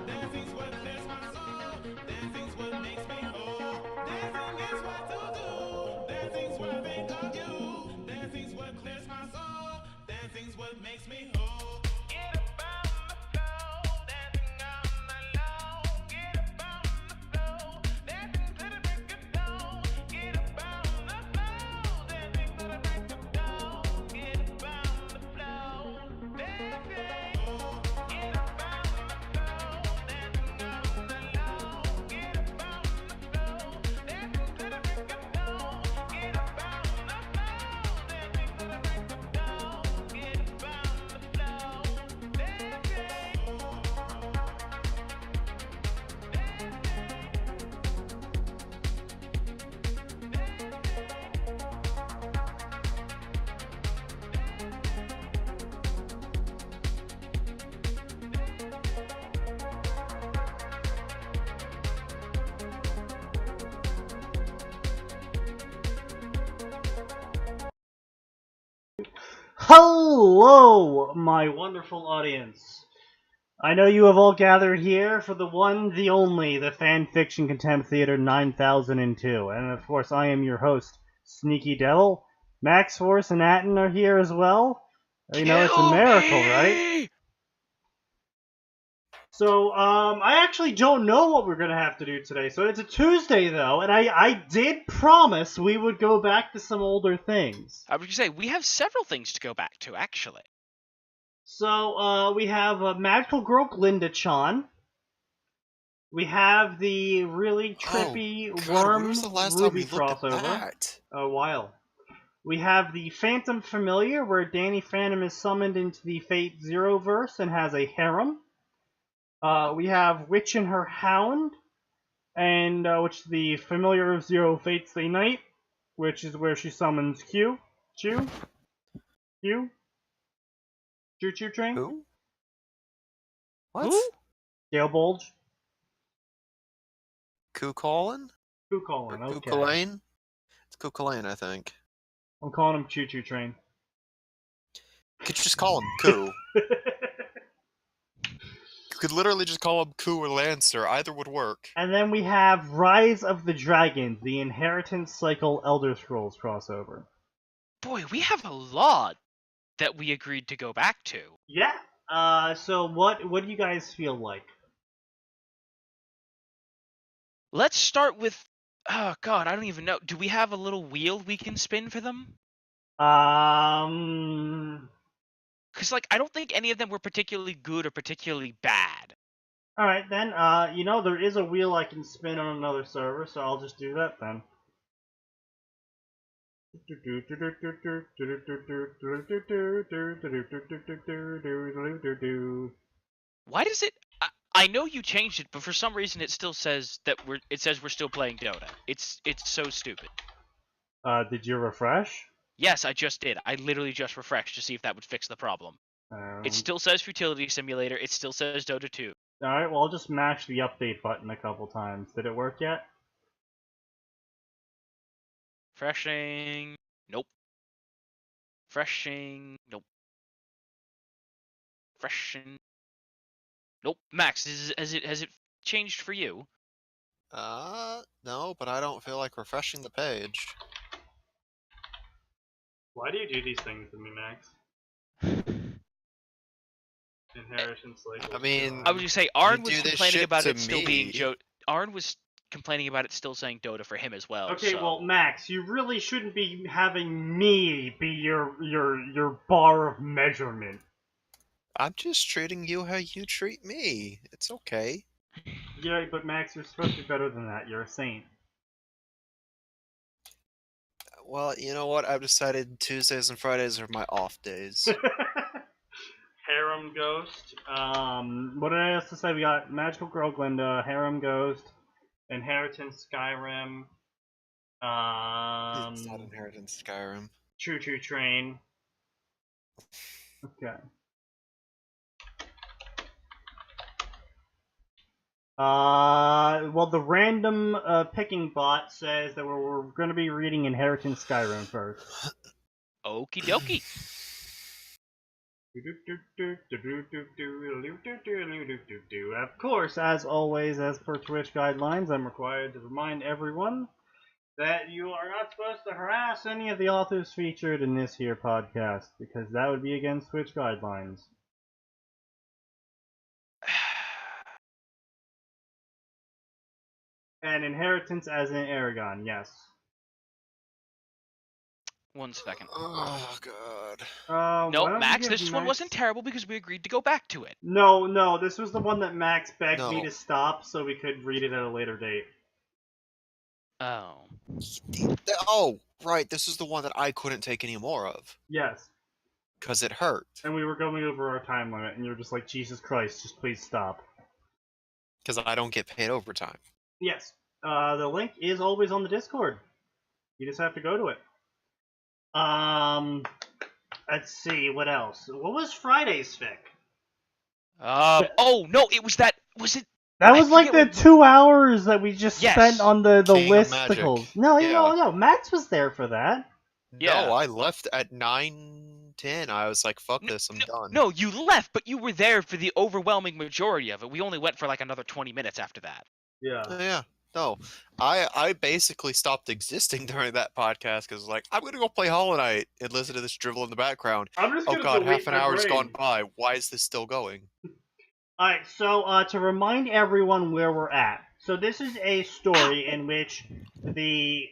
Dancing's what clears my soul. Dancing's what makes me whole. Dancing is what to do. Dancing's what I think of you. Dancing's what clears my soul. Dancing's what makes me whole. Get up on the floor, dancing all night long. Get up on the floor, dancing to the break of dawn. Get up on the floor, dancing to the break of dawn. Get up on the floor, dancing. Get up on the floor, dancing all night long. Get up on the floor, dancing to the break of dawn. Get up on the floor, dancing to the break of dawn. Get up on the floor, Hello, my wonderful audience. I know you have all gathered here for the one, the only, the Fan Fiction Contempt Theater 9002. And of course, I am your host, Sneaky Devil. Max Force and Atten are here as well. You know, it's a miracle, right? So, I actually don't know what we're gonna have to do today. So it's a Tuesday, though, and I did promise we would go back to some older things. I would say we have several things to go back to, actually. So, we have Magical Girl Glinda-chan. We have the really trippy God, Worm when was the last time Ruby we looked crossover. at that? A while. We have the Phantom Familiar, where Danny Phantom is summoned into the Fate Zero verse and has a harem. We have Witch and Her Hound, and which is the Familiar of Zero Fates Day Night, which is where she summons Q, Choo Choo Train, Who? What? Who? Gale Bulge, Cuchulainn? Cuchulainn, Or okay. Cuchulainn? It's Cuchulainn, I think. I'm calling him Choo Choo Train. Could you just call him Coo? You could literally just call him Coo or Lancer. Either would work. And then we have Rise of the Dragons, the Inheritance Cycle Elder Scrolls crossover. Boy, we have a lot that we agreed to go back to. Yeah. So what do you guys feel like? Let's start with... Oh, God, I don't even know. Do we have a little wheel we can spin for them? Because, like, I don't think any of them were particularly good or particularly bad. Alright then, you know, there is a wheel I can spin on another server, so I'll just do that then. Why does it... I know you changed it, but for some reason it still says that we're still playing Dota. It's so stupid. Did you refresh? Yes, I just did. I literally just refreshed to see if that would fix the problem. It still says Futility Simulator. It still says Dota 2. Alright, well I'll just mash the update button a couple times. Did it work yet? Refreshing. Nope. Refreshing. Nope. Refreshing. Nope. Max, has it changed for you? No, but I don't feel like refreshing the page. Why do you do these things to me, Max? Inheritance Cycle. I mean, I would just say Arn You was do this complaining shit about to it still being me. Arn was complaining about it still saying Dota for him as well. Okay, so... well, Max, you really shouldn't be having me be your bar of measurement. I'm just treating you how you treat me. It's okay. Yeah, but Max, you're supposed to be better than that. You're a saint. Well, you know what? I've decided Tuesdays and Fridays are my off days. Harem Ghost. What did I have to say? We got Magical Girl Glinda, Harem Ghost, Inheritance Skyrim. It's not Inheritance Skyrim. Choo Choo Train. Okay. Well, the random picking bot says that we're going to be reading Inheritance Skyrim first. Okie dokie. Of course, as always, as per Twitch guidelines, I'm required to remind everyone that you are not supposed to harass any of the authors featured in this here podcast, because that would be against Twitch guidelines. And inheritance as in Aragon, yes. 1 second. Oh god. Why No, don't you Max, give this one Max- wasn't terrible because we agreed to go back to it. No, this was the one that Max begged me No. to stop so we could read it at a later date. Oh. Oh, right. This is the one that I couldn't take any more of Yes. because it hurt. And we were going over our time limit, and you were just like, Jesus Christ, just please stop. Because I don't get paid overtime. Yes. The link is always on the Discord. You just have to go to it. Let's see, what else? What was Friday's fic? Oh, no, it was that... Was it... That I was like the forget 2 hours that we just Yes. spent on the King of Magic. listicles. No, Yeah. no, Max was there for that. Yeah. No, I left at 9:10. I was like, fuck this, I'm done. No, you left, but you were there for the overwhelming majority of it. We only went for like another 20 minutes after that. Yeah. Yeah. No. I basically stopped existing during that podcast because like, I'm gonna go play Hollow Knight and listen to this drivel in the background. I'm just Oh gonna god, delete half an my hour's brain. gone by. Why is this still going? Alright, so to remind everyone where we're at. So this is a story in which the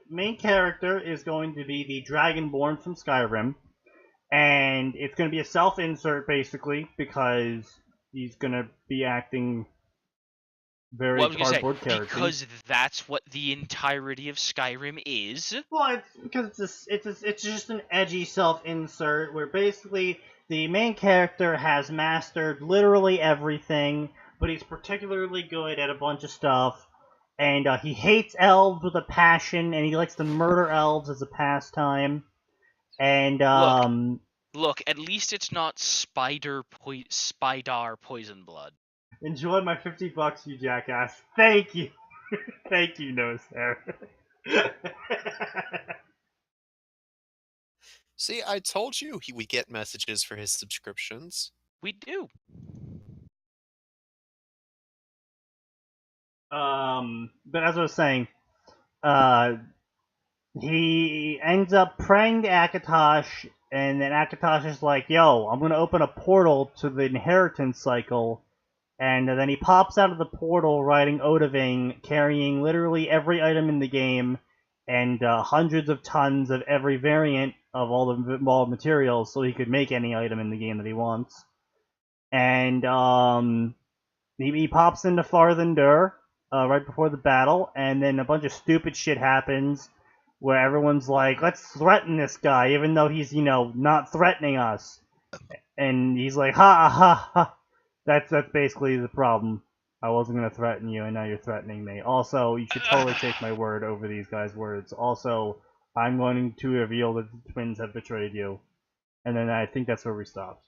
main character is going to be the Dragonborn from Skyrim. And it's going to be a self-insert, basically, because he's going to be acting very What was I gonna say? cardboard character. Because that's what the entirety of Skyrim is. Well, it's because it's just an edgy self-insert where basically the main character has mastered literally everything, but he's particularly good at a bunch of stuff, and he hates elves with a passion, and he likes to murder elves as a pastime, and Look, at least it's not Spidar Poison Blood. enjoy my $50, you jackass. Thank you, thank you, Nose Hair. See, I told you we get messages for his subscriptions. We do. But as I was saying, he ends up praying to Akatosh, and then Akatosh is like, yo, I'm gonna open a portal to the inheritance cycle, and then he pops out of the portal riding Odahviing, carrying literally every item in the game, and hundreds of tons of every variant of all the involved materials, so he could make any item in the game that he wants. And he pops into Farthendur right before the battle, and then a bunch of stupid shit happens where everyone's like, let's threaten this guy, even though he's, not threatening us. And he's like, ha ha ha. That's basically the problem. I wasn't going to threaten you, and now you're threatening me. Also, you should totally take my word over these guys' words. Also, I'm going to reveal that the twins have betrayed you. And then I think that's where we stopped.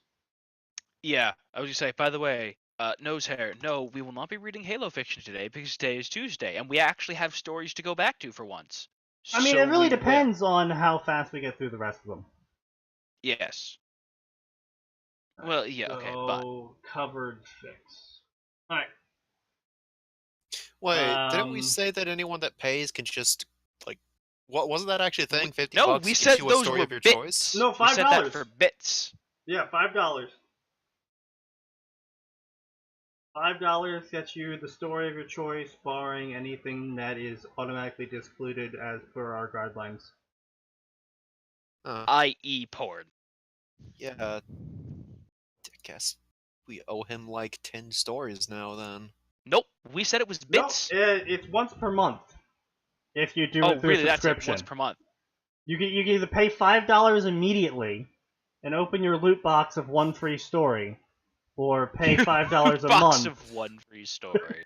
Yeah, I was gonna say, by the way, Nose Hair, no, we will not be reading Halo fiction today because today is Tuesday, and we actually have stories to go back to for once. I mean, So it really we will. depends on how fast we get through the rest of them. Yes. Well, yeah, okay, but So, covered fix. Alright. Wait, didn't we Um, say that anyone that pays can just like what wasn't that actually a thing? 50 no, bucks we gives said you a those story were of your bits. choice? No, We said that $5. for bits. Yeah, $5. $5 gets you the story of your choice, barring anything that is automatically discluded as per our guidelines. I.e. porn. Yeah, I guess we owe him like 10 stories now then. Nope, we said it was bits. No, it's once per month. If you do Oh, it through really? a That's it. subscription. Once per month. You can either pay $5 immediately and open your loot box of one free story, or pay $5 a Box month, of one free story.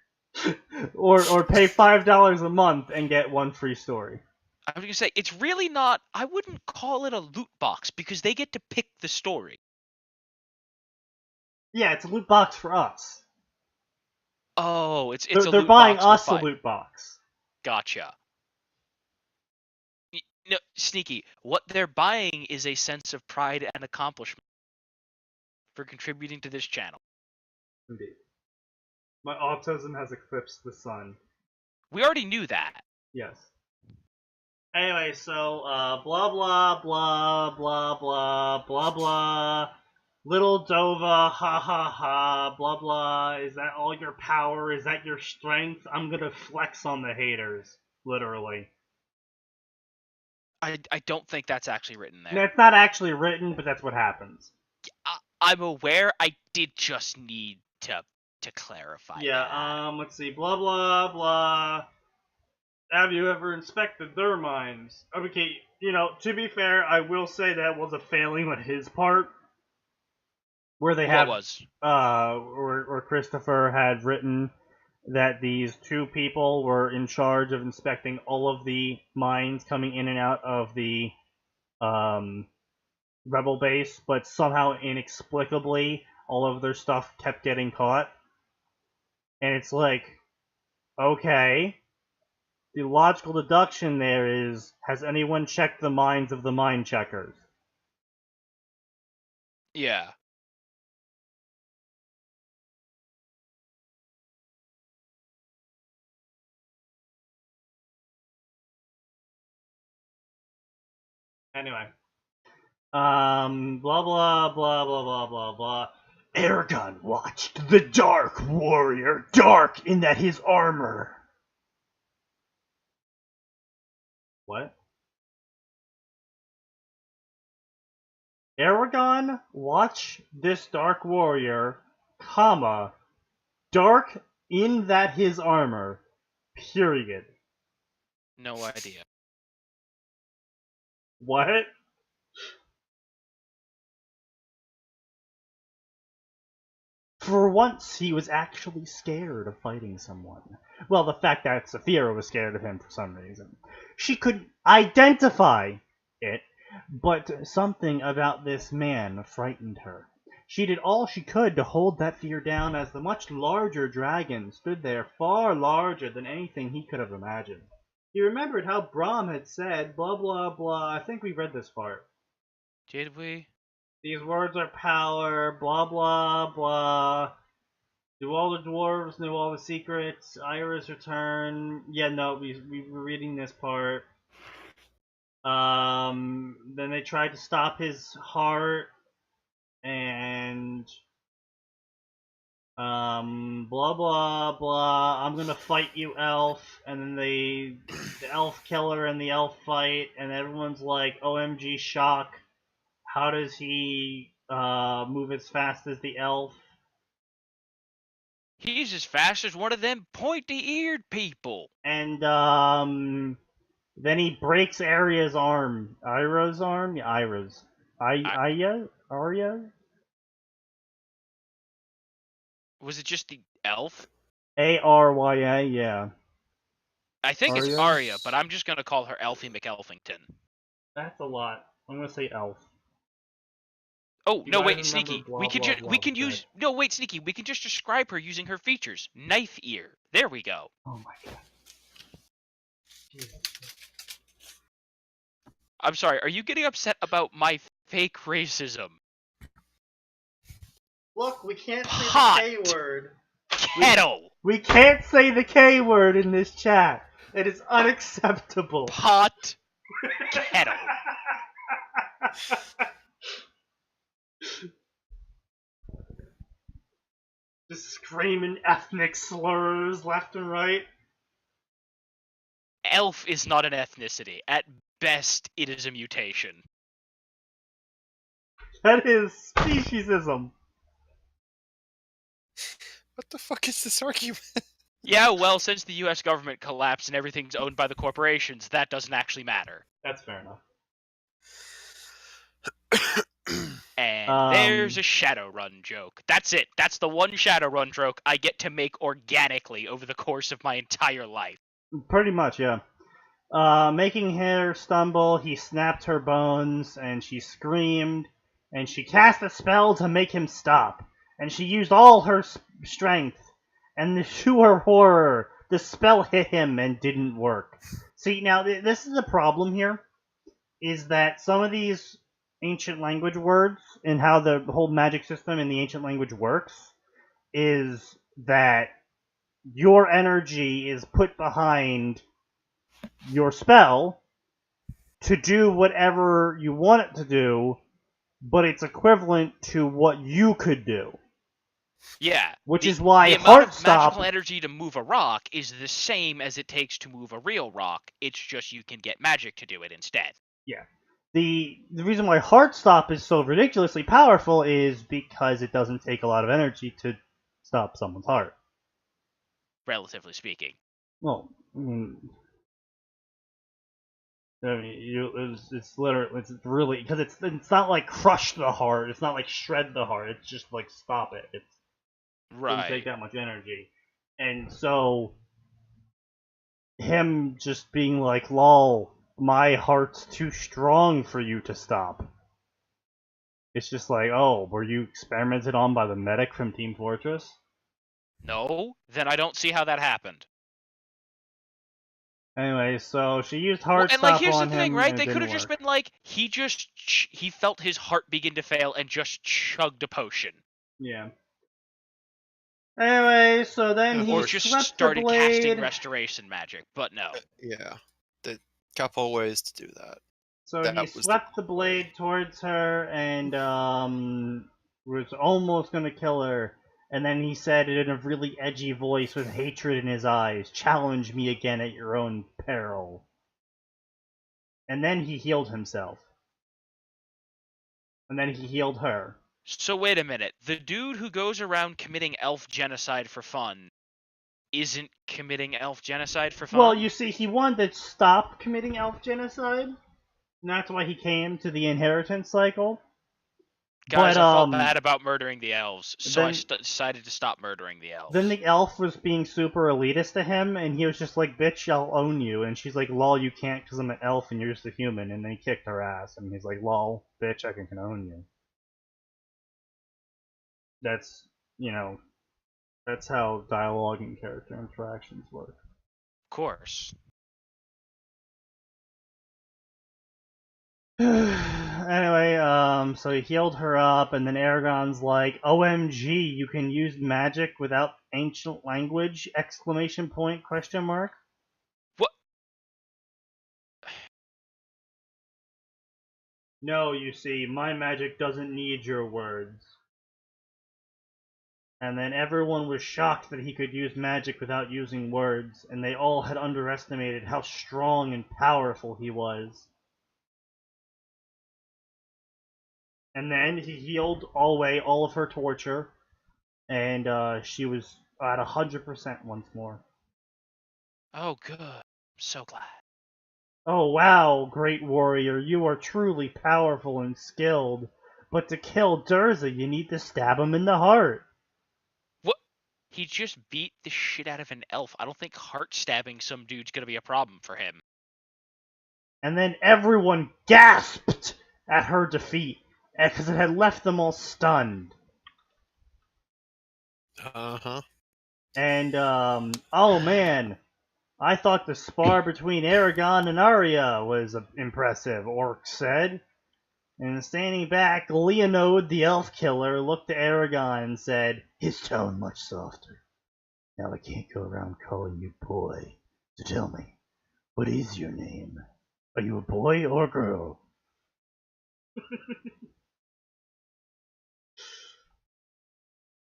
or pay $5 a month and get one free story. I was gonna say it's really not. I wouldn't call it a loot box because they get to pick the story. Yeah, it's a loot box for us. Oh, it's They're a loot buying box us with a loot box. Gotcha. No, Sneaky. What they're buying is a sense of pride and accomplishment. for contributing to this channel. Indeed. My autism has eclipsed the sun. We already knew that. Yes. Anyway, so, blah blah blah blah blah blah blah. Little Dova, ha ha ha, blah blah. Is that all your power? Is that your strength? I'm gonna flex on the haters. Literally. I don't think that's actually written there. That's not actually written, but that's what happens. I'm aware. I did just need to clarify. Yeah, that. let's see. Blah blah blah. Have you ever inspected their minds? Okay, to be fair, I will say that was a failing on his part. Where they had, where Christopher had written that these two people were in charge of inspecting all of the mines coming in and out of the rebel base, but somehow inexplicably all of their stuff kept getting caught. And it's like, okay, the logical deduction there is, has anyone checked the minds of the mine checkers? Yeah. Anyway. Blah blah blah blah blah blah blah. Aragon watched the Dark Warrior, dark in that his armor. What? Aragon watch this Dark Warrior, comma, dark in that his armor, period. No idea. What? For once, he was actually scared of fighting someone. Well, the fact that Saphira was scared of him for some reason. She could identify it, but something about this man frightened her. She did all she could to hold that fear down as the much larger dragon stood there, far larger than anything he could have imagined. He remembered how Brahm had said, blah blah blah, I think we read this part. Did we? These words are power, blah blah blah. Do all the dwarves know all the secrets? Ira's return. Yeah, no, we were reading this part. Then they tried to stop his heart, and blah blah blah. I'm gonna fight you, elf. And then the elf killer and the elf fight, and everyone's like, OMG, shock. How does he move as fast as the elf? He's as fast as one of them pointy-eared people. And then he breaks Arya's arm. Ira's arm? Yeah, Ira's. Arya? Was it just the elf? Arya, yeah. I think it's Arya? Arya, but I'm just gonna call her Elfie McElfington. That's a lot. I'm gonna say elf. Oh, You no, guys wait, remember Sneaky. blah, We can blah, just blah we can was use good. no, wait, Sneaky. We can just describe her using her features. Knife ear. There we go. Oh my god. Jesus. I'm sorry. Are you getting upset about my fake racism? Look, we can't Pot. say the K word. Kettle. We can't say the K word in this chat. It is unacceptable. Pot. Kettle. Just screaming ethnic slurs left and right. Elf is not an ethnicity. At best, it is a mutation. That is speciesism. What the fuck is this argument? Yeah, well, since the U.S. government collapsed and everything's owned by the corporations, that doesn't actually matter. That's fair enough. And there's a Shadowrun joke. That's it. That's the one Shadowrun joke I get to make organically over the course of my entire life. Pretty much, yeah. Making her stumble, he snapped her bones, and she screamed, and she cast a spell to make him stop, and she used all her strength, and to her horror, the spell hit him and didn't work. See, now, this is a problem here, is that some of these ancient language words and how the whole magic system in the ancient language works is that your energy is put behind your spell to do whatever you want it to do, but it's equivalent to what you could do. Yeah. Which the, is why the amount of Heartstop... magical energy to move a rock is the same as it takes to move a real rock. It's just you can get magic to do it instead. Yeah. The reason why Heartstop is so ridiculously powerful is because it doesn't take a lot of energy to stop someone's heart. Relatively speaking. Well, it's literally, it's really, because it's not like crush the heart, it's not like shred the heart, it's just like stop it. It doesn't take that much energy. And so, him just being like, lol, my heart's too strong for you to stop. It's just like, oh, were you experimented on by the medic from Team Fortress? No? Then I don't see how that happened. Anyway, so she used Heartstop and like, here's on the thing, him, right? and They it could have didn't just work. been like, he felt his heart begin to fail and just chugged a potion. Yeah. Anyway, so then he Or just swept started the blade. casting restoration magic, but no. Yeah, the couple ways to do that. So That he was the swept the blade towards her and was almost gonna kill her. And then he said it in a really edgy voice with hatred in his eyes, "Challenge me again at your own peril." And then he healed himself. And then he healed her. So wait a minute. The dude who goes around committing elf genocide for fun isn't committing elf genocide for fun? Well, you see, he wanted to stop committing elf genocide. And that's why he came to the inheritance cycle. Guys, but, I felt bad about murdering the elves, so I then- decided to stop murdering the elves. Then the elf was being super elitist to him, and he was just like, "Bitch, I'll own you." And she's like, "Lol, you can't because I'm an elf and you're just a human." And then he kicked her ass, and he's like, "Lol, bitch, I can own you." That's, that's how dialogue and character interactions work. Of course. Anyway, so he healed her up, and then Aragon's like, "OMG, you can use magic without ancient language!" Exclamation point, question mark. What? No, you see, my magic doesn't need your words. And then everyone was shocked that he could use magic without using words, and they all had underestimated how strong and powerful he was. And then he healed away all of her torture, and she was at 100% once more. Oh, good. I'm so glad. "Oh wow, great warrior, you are truly powerful and skilled. But to kill Durza, you need to stab him in the heart." What? He just beat the shit out of an elf. I don't think heart stabbing some dude's gonna be a problem for him. And then everyone gasped at her defeat, because it had left them all stunned. Uh-huh. And, oh man, I thought the spar between Aragon and Arya was impressive, Orc said. And standing back, Leonode, the elf killer, looked at Aragon and said, his tone much softer, "Now I can't go around calling you boy. So tell me, what is your name? Are you a boy or a girl?"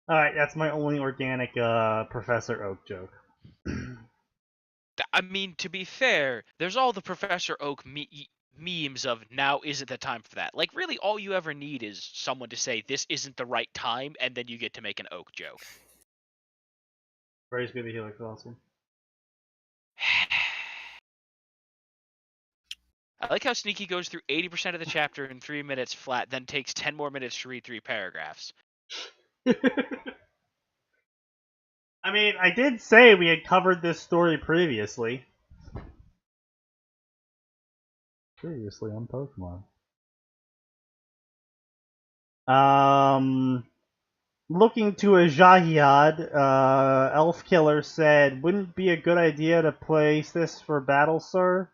Alright, that's my only organic Professor Oak joke. I mean, to be fair, there's all the Professor Oak memes of now isn't the time for that. Like, really, all you ever need is someone to say this isn't the right time, and then you get to make an Oak joke. Praise be the Helix, awesome. I like how Sneaky goes through 80% of the chapter in 3 minutes flat, then takes 10 more minutes to read 3 paragraphs. I mean, I did say we had covered this story previously. Previously on Pokemon. Looking to a Jahiad, Elf Killer said, "Wouldn't it be a good idea to place this for battle, sir?"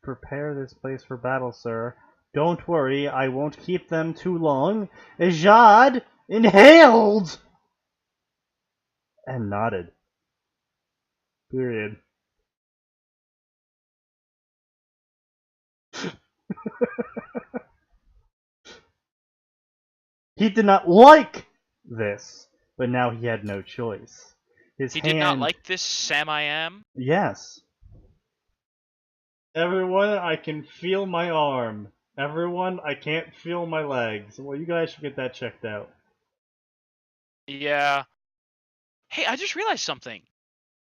prepare this place for battle, sir. Don't worry, I won't keep them too long. Ijad inhaled and nodded. Period. He did not like this, but now he had no choice. His He hand... did not like this, Sam I am. Yes. Everyone, I can feel my arm. Everyone, I can't feel my legs. Well, you guys should get that checked out. Yeah. Hey, I just realized something.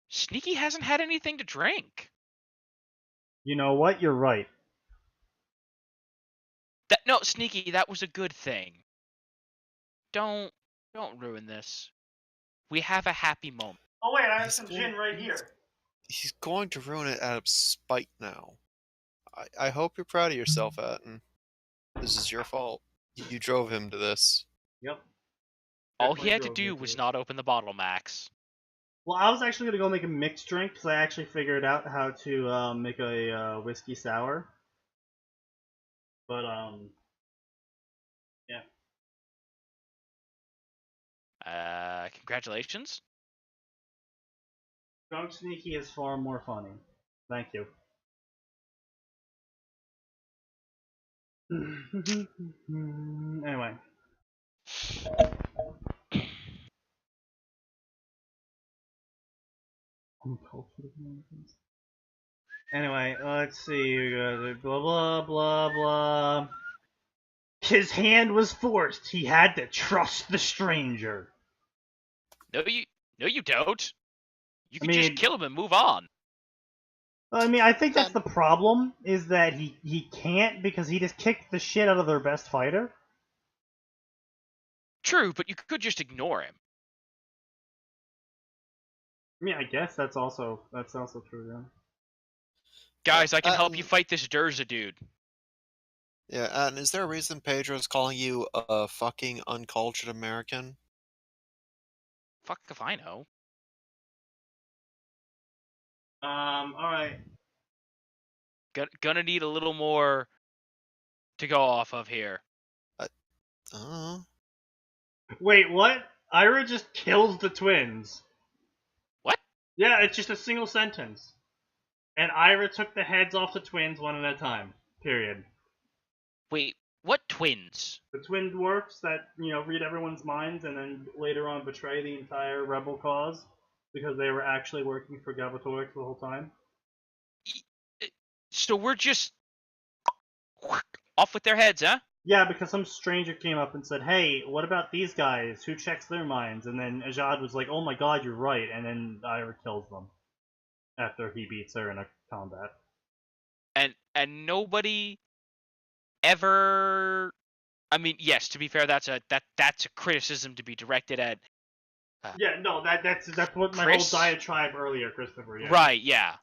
Sneaky hasn't had anything to drink. You know what? You're right. No, Sneaky, that was a good thing. Don't ruin this. We have a happy moment. Oh wait, I have He's some going- gin right here. He's going to ruin it out of spite now. I hope you're proud of yourself, Atten. This is your fault. You drove him to this. Yep. All he Definitely had to drove me do to was it. not open the bottle, Max. Well, I was actually gonna go make a mixed drink because I actually figured out how to make a whiskey sour. But Congratulations. Drunk Sneaky is far more funny. Thank you. Anyway. Anyway, let's see. We got blah blah blah blah. His hand was forced. He had to trust the stranger. No, you don't. You I can just mean- kill him and move on. I mean, I think that's the problem, is that he can't because he just kicked the shit out of their best fighter. True, but you could just ignore him. I mean, I guess that's also true, yeah. Guys, I can help you Atten- fight this Durza dude. Yeah, Atten, is there a reason Pedro's calling you a fucking uncultured American? Fuck if I know. Alright. Gonna need a little more to go off of here. Wait, what? Ira just kills the twins. What? Yeah, it's just a single sentence. And Ira took the heads off the twins one at a time. Period. Wait, what twins? The twin dwarfs that, read everyone's minds and then later on betray the entire rebel cause because they were actually working for Galbatorix the whole time. So we're just off with their heads, huh? Yeah, because some stranger came up and said, hey, what about these guys? Who checks their minds? And then Ijad was like, oh my god, you're right. And then Ira kills them after he beats her in a combat. And nobody ever. I mean, yes. To be fair, that's a criticism to be directed at. Yeah, no, that's what my Chris? whole diatribe earlier, Christopher. Yeah. Right? Yeah.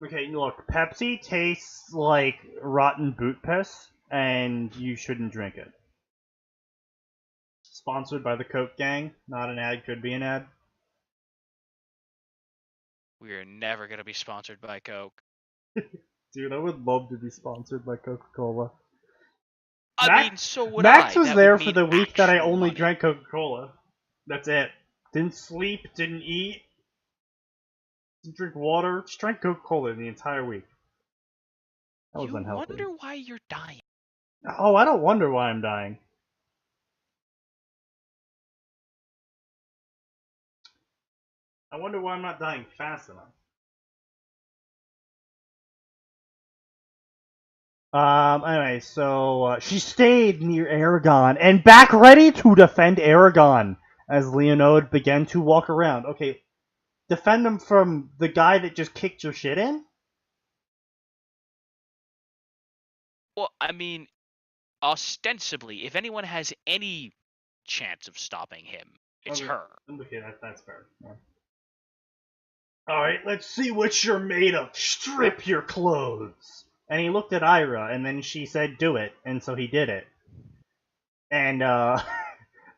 Okay, look, Pepsi tastes like rotten boot piss, and you shouldn't drink it. Sponsored by the Coke Gang. Not an ad, could be an ad. We are never gonna be sponsored by Coke. Dude, I would love to be sponsored by Coca-Cola. I mean, so would Max I. was That there would for mean the week that I actual only money. drank Coca-Cola. That's it. Didn't sleep, didn't eat, didn't drink water, just drank Coca-Cola the entire week. That was You unhealthy. wonder why you're dying. Oh, I don't wonder why I'm dying. I wonder why I'm not dying fast enough. Anyway, so she stayed near Aragon and back ready to defend Aragon as Leonode began to walk around. Okay, defend him from the guy that just kicked your shit in? Well, I mean, ostensibly, if anyone has any chance of stopping him, it's Okay. her. Okay, that's fair. Yeah. Alright, let's see what you're made of. Strip your clothes. And he looked at Ira, and then she said, do it. And so he did it. And,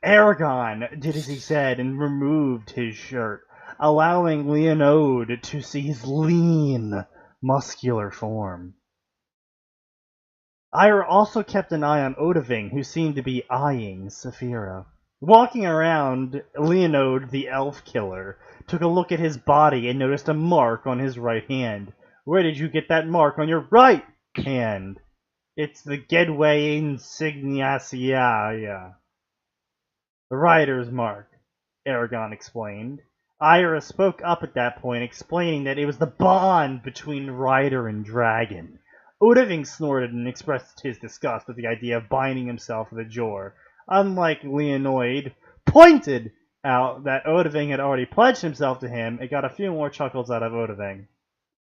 Aragon did as he said and removed his shirt. allowing Leonode to see his lean, muscular form. Ira also kept an eye on Odahviing, who seemed to be eyeing Saphira. Walking around, Leonode, the elf killer, took a look at his body and noticed a mark on his right hand. Where did you get that mark on your right hand? It's the Gedway Insigniacia. The rider's mark, Aragon explained. Ira spoke up at that point, explaining that it was the bond between rider and dragon. Odahviing snorted and expressed his disgust at the idea of binding himself with a Jor. Unlike Leonode, pointed out that Odahviing had already pledged himself to him, it got a few more chuckles out of Odahviing.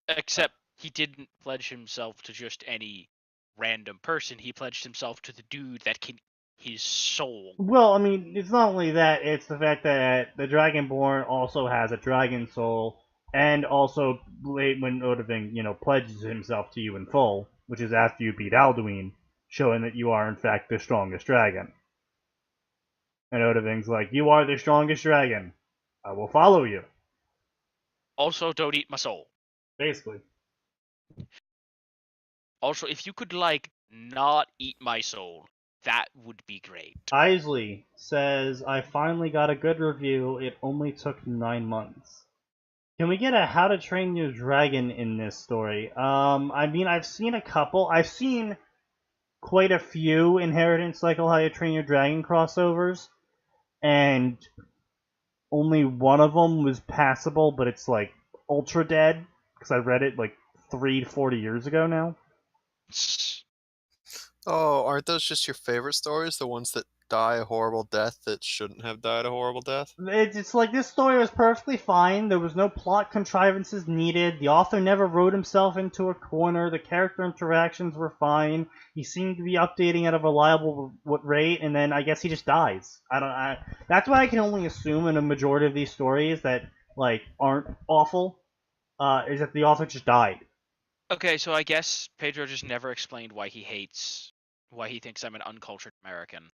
Except he didn't pledge himself to just any random person. He pledged himself to the dude that can his soul. Well, I mean, it's not only that, it's the fact that the Dragonborn also has a dragon soul, and also when Odahviing, pledges himself to you in full, which is after you beat Alduin, showing that you are in fact the strongest dragon. And Odahviing's like, you are the strongest dragon. I will follow you. Also, don't eat my soul. Basically. Also, if you could, not eat my soul, that would be great. Isley says, I finally got a good review. It only took 9 months. Can we get a How to Train Your Dragon in this story? I've seen a couple. I've seen quite a few Inheritance Cycle How to Train Your Dragon crossovers, and only one of them was passable, but it's ultra dead, because I read it 3 to 40 years ago now. Oh, aren't those just your favorite stories? The ones that die a horrible death that shouldn't have died a horrible death? It's like this story was perfectly fine. There was no plot contrivances needed. The author never wrote himself into a corner. The character interactions were fine. He seemed to be updating at a reliable rate, and then I guess he just dies. That's what I can only assume in a majority of these stories that aren't awful. Is that the author just died. Okay, so I guess Pedro just never explained why he thinks I'm an uncultured American.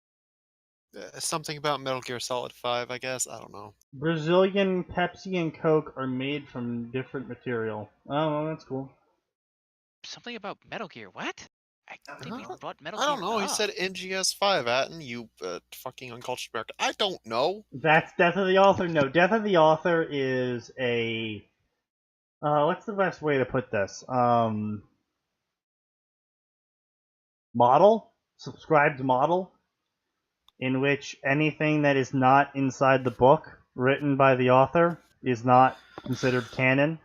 Something about Metal Gear Solid 5, I guess. I don't know. Brazilian Pepsi and Coke are made from different material. Oh, well, that's cool. Something about Metal Gear, what? I think we brought Metal I Gear don't know. He up. said MGS5, Atten, you fucking uncultured American. I don't know. That's Death of the Author. No, Death of the Author is a... what's the best way to put this? Subscribed model, in which anything that is not inside the book written by the author is not considered canon.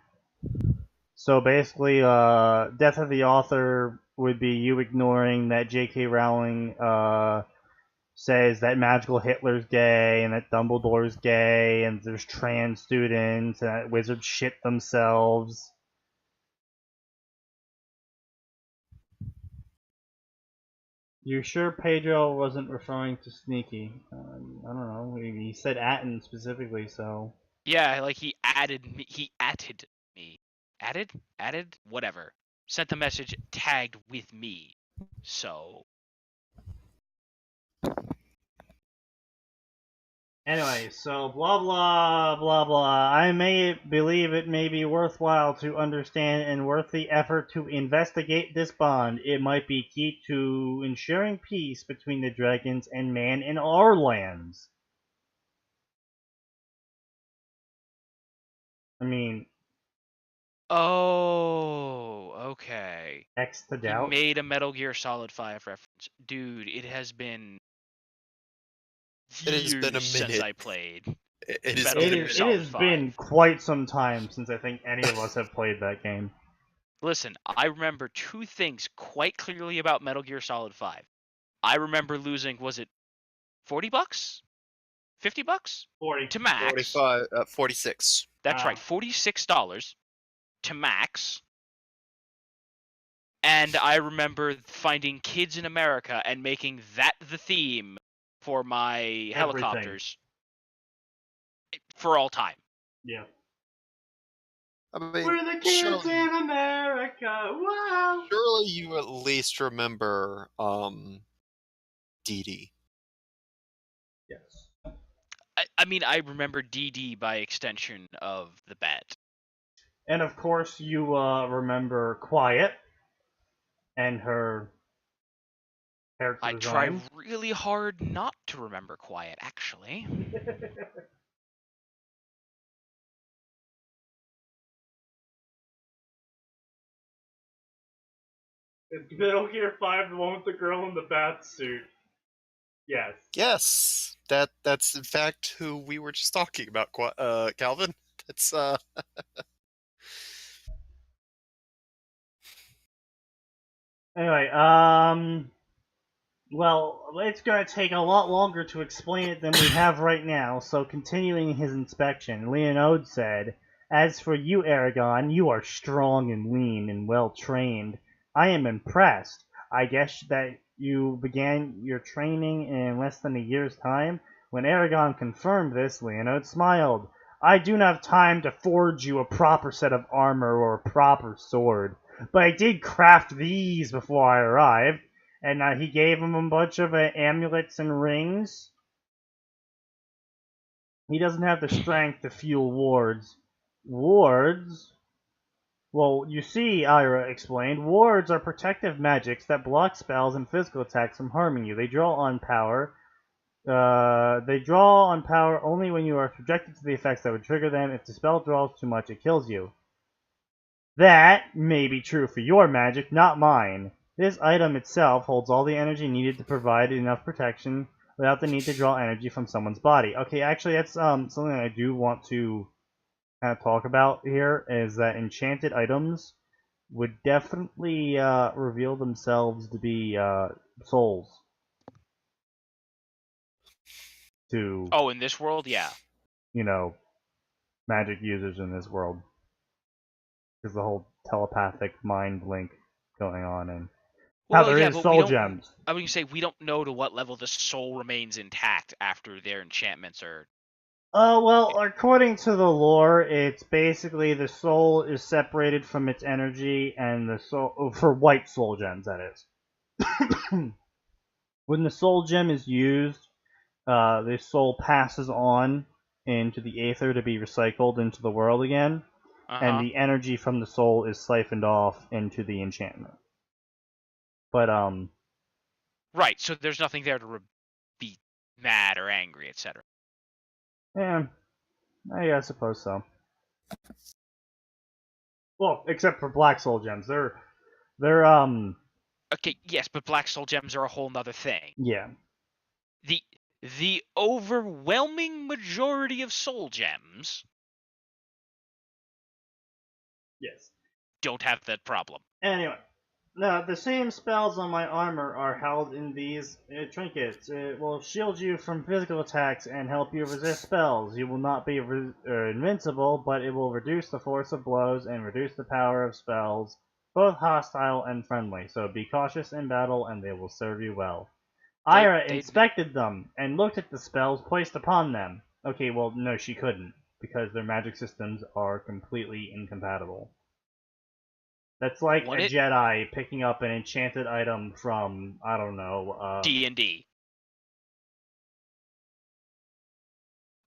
So basically, Death of the Author would be you ignoring that J.K. Rowling says that Magical Hitler's gay, and that Dumbledore's gay, and there's trans students, and that wizards shit themselves. You sure Pedro wasn't referring to Sneaky? I don't know. He said Atten specifically, so... Yeah, he added me. Added? Whatever. Sent the message tagged with me. So... Anyway, so blah blah blah blah. I may believe it may be worthwhile to understand and worth the effort to investigate this bond. It might be key to ensuring peace between the dragons and man in our lands. I mean... Oh, okay. X to He doubt. made a Metal Gear Solid 5 reference. Dude, it has been years since I played. It has been quite some time since I think any of us have played that game. Listen, I remember two things quite clearly about Metal Gear Solid 5. I remember losing, was it $40? $50? 40. To Max. 46. That's right, $46 to Max. And I remember finding Kids in America and making that the theme for my helicopters for all time. Yeah. I mean, We're the kids in America. Wow. Surely you at least remember Dee Dee. Yes. I mean, I remember DD by extension of the bet. And of course, you remember Quiet and her character I try design. really hard not to remember Quiet, actually. Metal Gear 5, the one with the girl in the bath suit. Yes. Yes, that's in fact who we were just talking about, Calvin. That's Anyway, well, it's gonna take a lot longer to explain it than we have right now, so continuing his inspection, Leonode said, "As for you, Aragon, you are strong and lean and well trained. I am impressed. I guess that you began your training in less than a year's time?" When Aragon confirmed this, Leonode smiled. "I do not have time to forge you a proper set of armor or a proper sword, but I did craft these before I arrived." And he gave him a bunch of amulets and rings. He doesn't have the strength to fuel wards. Wards? Well, you see, Ira explained, wards are protective magics that block spells and physical attacks from harming you. They draw on power. They draw on power only when you are subjected to the effects that would trigger them. If the spell draws too much, it kills you. That may be true for your magic, not mine. This item itself holds all the energy needed to provide enough protection without the need to draw energy from someone's body. Okay, actually, that's something I do want to kind of talk about here, is that enchanted items would definitely reveal themselves to be souls to, Oh, in this world, yeah. you know, magic users in this world. There's the whole telepathic mind link going on, and how Well, there yeah, is but we soul don't. gems. I would say we don't know to what level the soul remains intact after their enchantments are. Well, according to the lore, it's basically the soul is separated from its energy, and the soul, for white soul gems, that is. When the soul gem is used, the soul passes on into the aether to be recycled into the world again, and Uh-huh. the energy from the soul is siphoned off into the enchantment. But Right. So there's nothing there to be mad or angry, etc. yeah, I suppose so. Well, except for black soul gems, they're Okay. Yes, but black soul gems are a whole nother thing. yeah. The overwhelming majority of soul gems Yes. don't have that problem. Anyway, now the same spells on my armor are held in these trinkets. It will shield you from physical attacks and help you resist spells. You will not be invincible, but it will reduce the force of blows and reduce the power of spells, both hostile and friendly. So be cautious in battle, and they will serve you well. Ira They- inspected them and looked at the spells placed upon them. Okay, well, no, she couldn't, because their magic systems are completely incompatible. That's like What a it Jedi picking up an enchanted item from, I don't know, D&D.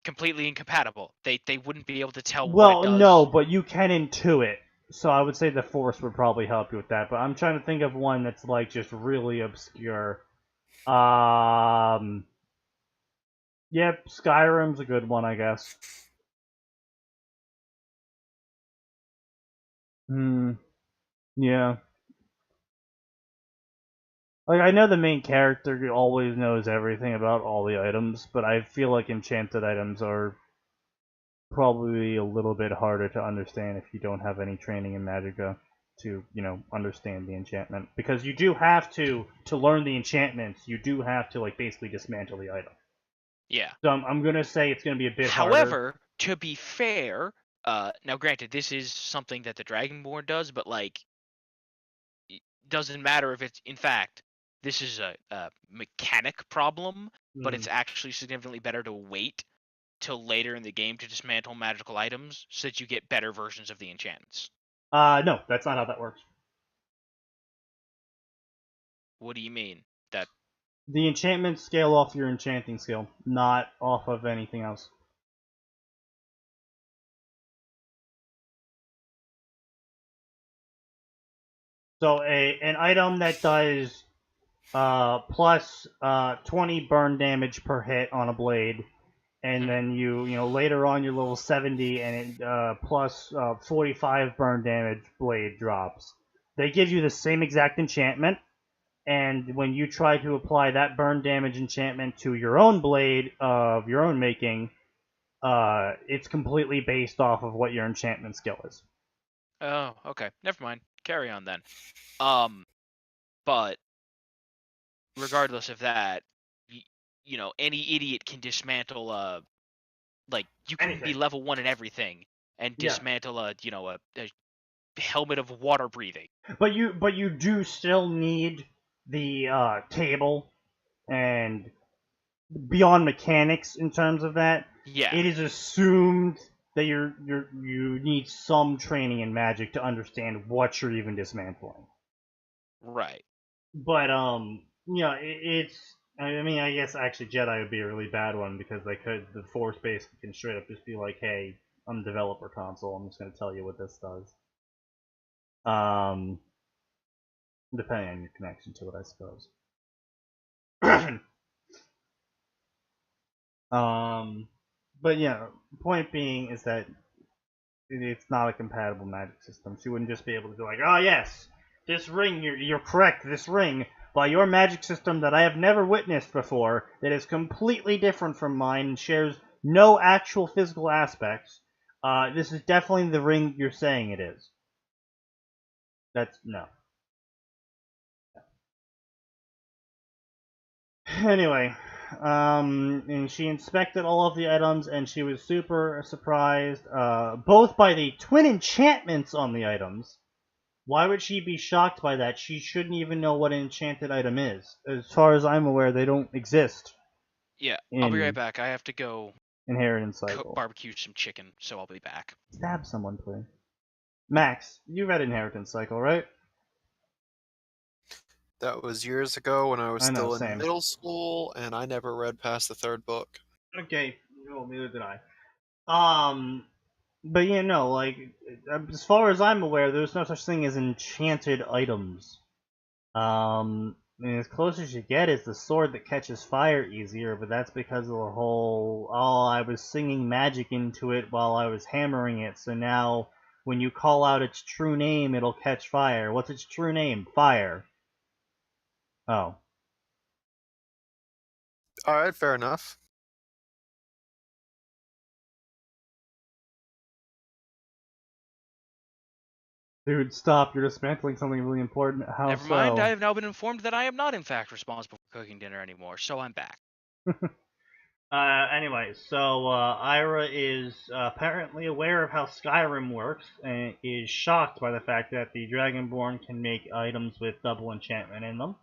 Completely incompatible. They wouldn't be able to tell what well, it does. no, but you can intuit. So I would say the Force would probably help you with that. But I'm trying to think of one that's like just really obscure. Yep, Skyrim's a good one, I guess. Yeah. Like, I know the main character always knows everything about all the items, but I feel like enchanted items are probably a little bit harder to understand if you don't have any training in Magicka to, understand the enchantment. Because you do have to learn the enchantments, you do have to, like, basically dismantle the item. Yeah. So I'm gonna say it's gonna be a bit harder. However, to be fair, now granted, this is something that the Dragonborn does, but like, it doesn't matter if it's in fact this is a mechanic problem, but it's actually significantly better to wait till later in the game to dismantle magical items so that you get better versions of the enchantments. No, that's not how that works. What do you mean? That The enchantments scale off your enchanting skill, not off of anything else. So an item that does plus 20 burn damage per hit on a blade, and then you later on you're level 70 and it plus 45 burn damage blade drops. They give you the same exact enchantment, and when you try to apply that burn damage enchantment to your own blade of your own making, it's completely based off of what your enchantment skill is. Oh, okay. Never mind. Carry on then. But regardless of that, any idiot can dismantle like you can be Anything. level 1 in everything and Yeah. dismantle a helmet of water breathing. But you do still need the table, and beyond mechanics in terms of that, Yeah. it is assumed that you need some training in Magic to understand what you're even dismantling. Right. But it's. I mean, I guess actually Jedi would be a really bad one because the Force base can straight up just be like, "Hey, I'm a developer console. I'm just going to tell you what this does." Depending on your connection to it, I suppose. But yeah, point being is that it's not a compatible magic system. She wouldn't just be able to be like, "Oh yes, this ring, you're correct. This ring by your magic system that I have never witnessed before, that is completely different from mine and shares no actual physical aspects. This is definitely the ring you're saying it is." That's no. Anyway, and she inspected all of the items, and she was super surprised, both by the twin enchantments on the items. Why would she be shocked by that? She shouldn't even know what an enchanted item is. As far as I'm aware, they don't exist Yeah. I'll be in right back. I have to go Inheritance Cycle. barbecue some chicken, so I'll be back. Stab someone, please. Max, you read Inheritance Cycle, right? That was years ago when I was I know, still in same. middle school, and I never read past the third book. Okay, well, neither did I. But like, as far as I'm aware, there's no such thing as enchanted items. And as close as you get is the sword that catches fire easier, but that's because of the whole, I was singing magic into it while I was hammering it, so now when you call out its true name, it'll catch fire. What's its true name? Fire. Oh. Alright, fair enough. Dude, stop. You're dismantling something really important. How Never mind, I have now been informed that I am not in fact responsible for cooking dinner anymore, so I'm back. Anyway, so Ira is apparently aware of how Skyrim works and is shocked by the fact that the Dragonborn can make items with double enchantment in them.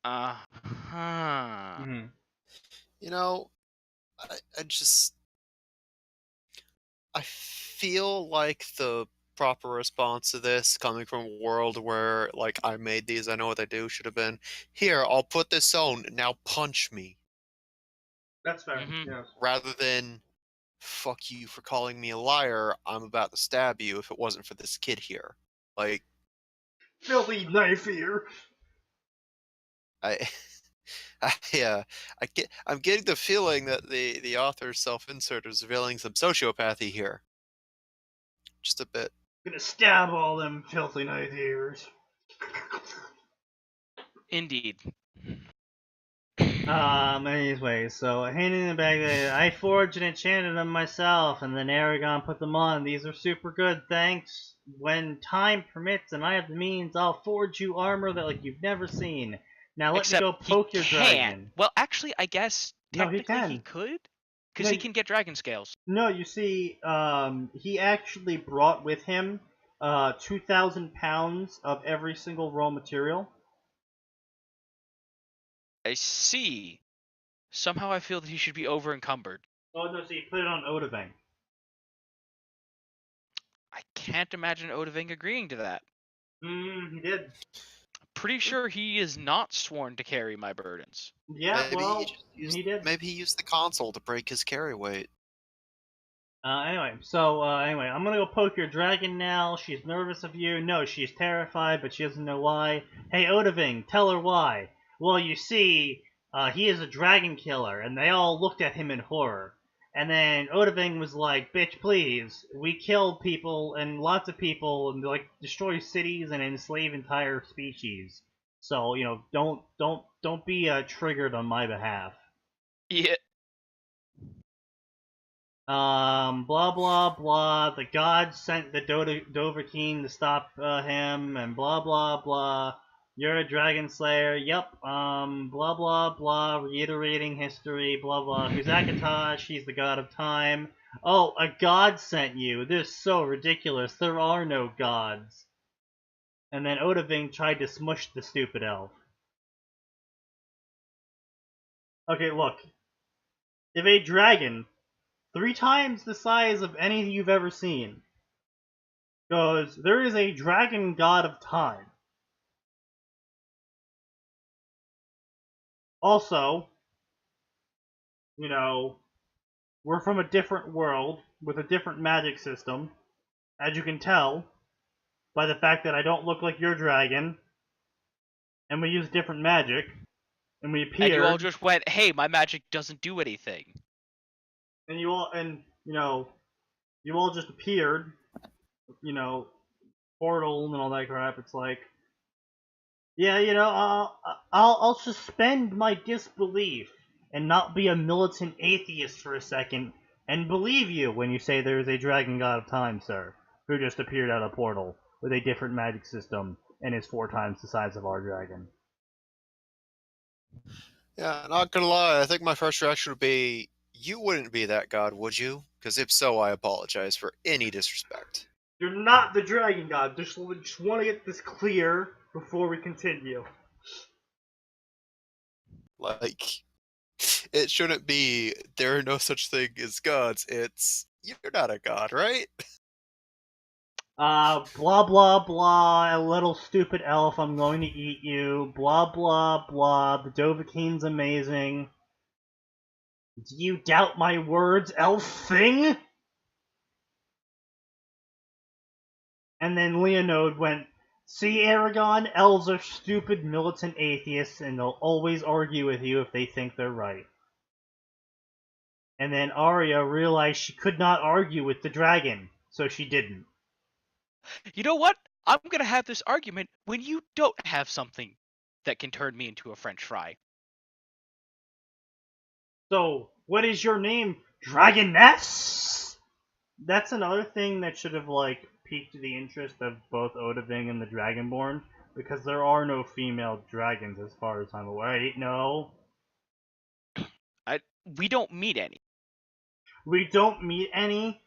Mm-hmm. You know, I feel like the proper response to this, coming from a world where, like, I made these, I know what they do, should have been, here, I'll put this on, now punch me. That's fair. Mhm. Yes. Rather than, fuck you for calling me a liar, I'm about to stab you if it wasn't for this kid here. Like, Filthy knife here. I, I'm getting the feeling that the author's self-insert is revealing some sociopathy here. Just a bit. Gonna stab all them filthy knife ears. Indeed. Anyway, so handing them back, I forged and enchanted them myself, and then Aragon put them on. These are super good, thanks. When time permits and I have the means, I'll forge you armor that like you've never seen. Now let Except me go poke he your can't. dragon. Well, actually, I guess No, he technically he can. could, because No, he can get dragon scales. No, you see, he actually brought with him 2,000 pounds of every single raw material. I see. Somehow I feel that he should be over encumbered. Oh no, so he put it on Odavang. I can't imagine Odaving agreeing to that. He did. pretty sure he is not sworn to carry my burdens. Yeah, Maybe well, he just used, he did. Maybe he used the console to break his carry weight. Anyway, I'm gonna go poke your dragon now. She's nervous of you. No, she's terrified, but she doesn't know why. Hey, Odaving, tell her why. Well, you see, he is a dragon killer, and they all looked at him in horror. And then Odaving was like, "Bitch, please, we kill people and lots of people, and like destroy cities and enslave entire species. So don't be triggered on my behalf." Yeah. Blah blah blah. The gods sent the Dovahkiin to stop him, and blah blah blah. You're a dragon slayer. Yep. Blah blah blah. Reiterating history. Blah blah. Who's Akatosh? He's the god of time. Oh, a god sent you. This is so ridiculous. There are no gods. And then Odaving tried to smush the stupid elf. Okay, look. If a dragon 3 times the size of any you've ever seen goes, there is a dragon god of time. Also, we're from a different world with a different magic system, as you can tell by the fact that I don't look like your dragon, and we use different magic, and we appeared. And you all just went, "Hey, my magic doesn't do anything." And you all just appeared, portal and all that crap. It's like, yeah, I'll suspend my disbelief and not be a militant atheist for a second and believe you when you say there is a dragon god of time, sir, who just appeared out of a portal with a different magic system and is 4 times the size of our dragon. Yeah, not gonna lie, I think my first reaction would be, you wouldn't be that god, would you? Because if so, I apologize for any disrespect. You're not the dragon god. Just want to get this clear before we continue. Like, it shouldn't be, there are no such thing as gods. It's, you're not a god, right? Blah blah blah, a little stupid elf, I'm going to eat you. Blah blah blah, the Dovahkiin's amazing. Do you doubt my words, elf thing? And then Leonode went, "See, Aragon, elves are stupid militant atheists, and they'll always argue with you if they think they're right." And then Arya realized she could not argue with the dragon, so she didn't. You know what? I'm gonna have this argument when you don't have something that can turn me into a French fry. So, what is your name, Dragoness? That's another thing that should have, piqued the interest of both Odaving and the Dragonborn, because there are no female dragons as far as I'm aware. Wait, no. We don't meet any. We don't meet any,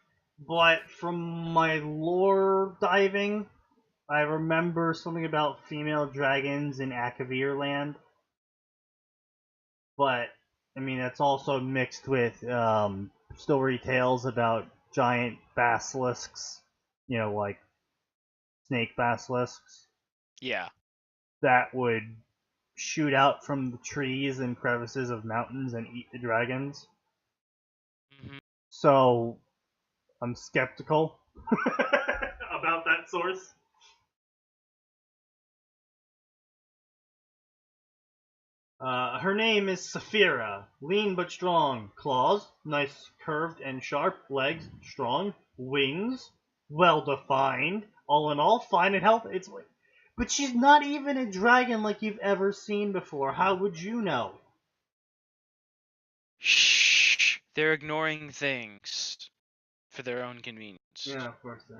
but from my lore diving, I remember something about female dragons in Akavir land. But, I mean, that's also mixed with story tales about giant basilisks, like snake basilisks, Yeah. that would shoot out from the trees and crevices of mountains and eat the dragons. hmm So, I'm skeptical about that source. Her name is Saphira. Lean but strong. Claws, nice, curved and sharp. Legs, strong. Wings, well defined. All in all, fine and healthy. But she's not even a dragon like you've ever seen before. How would you know? Shh. They're ignoring things for their own convenience. Yeah, of course they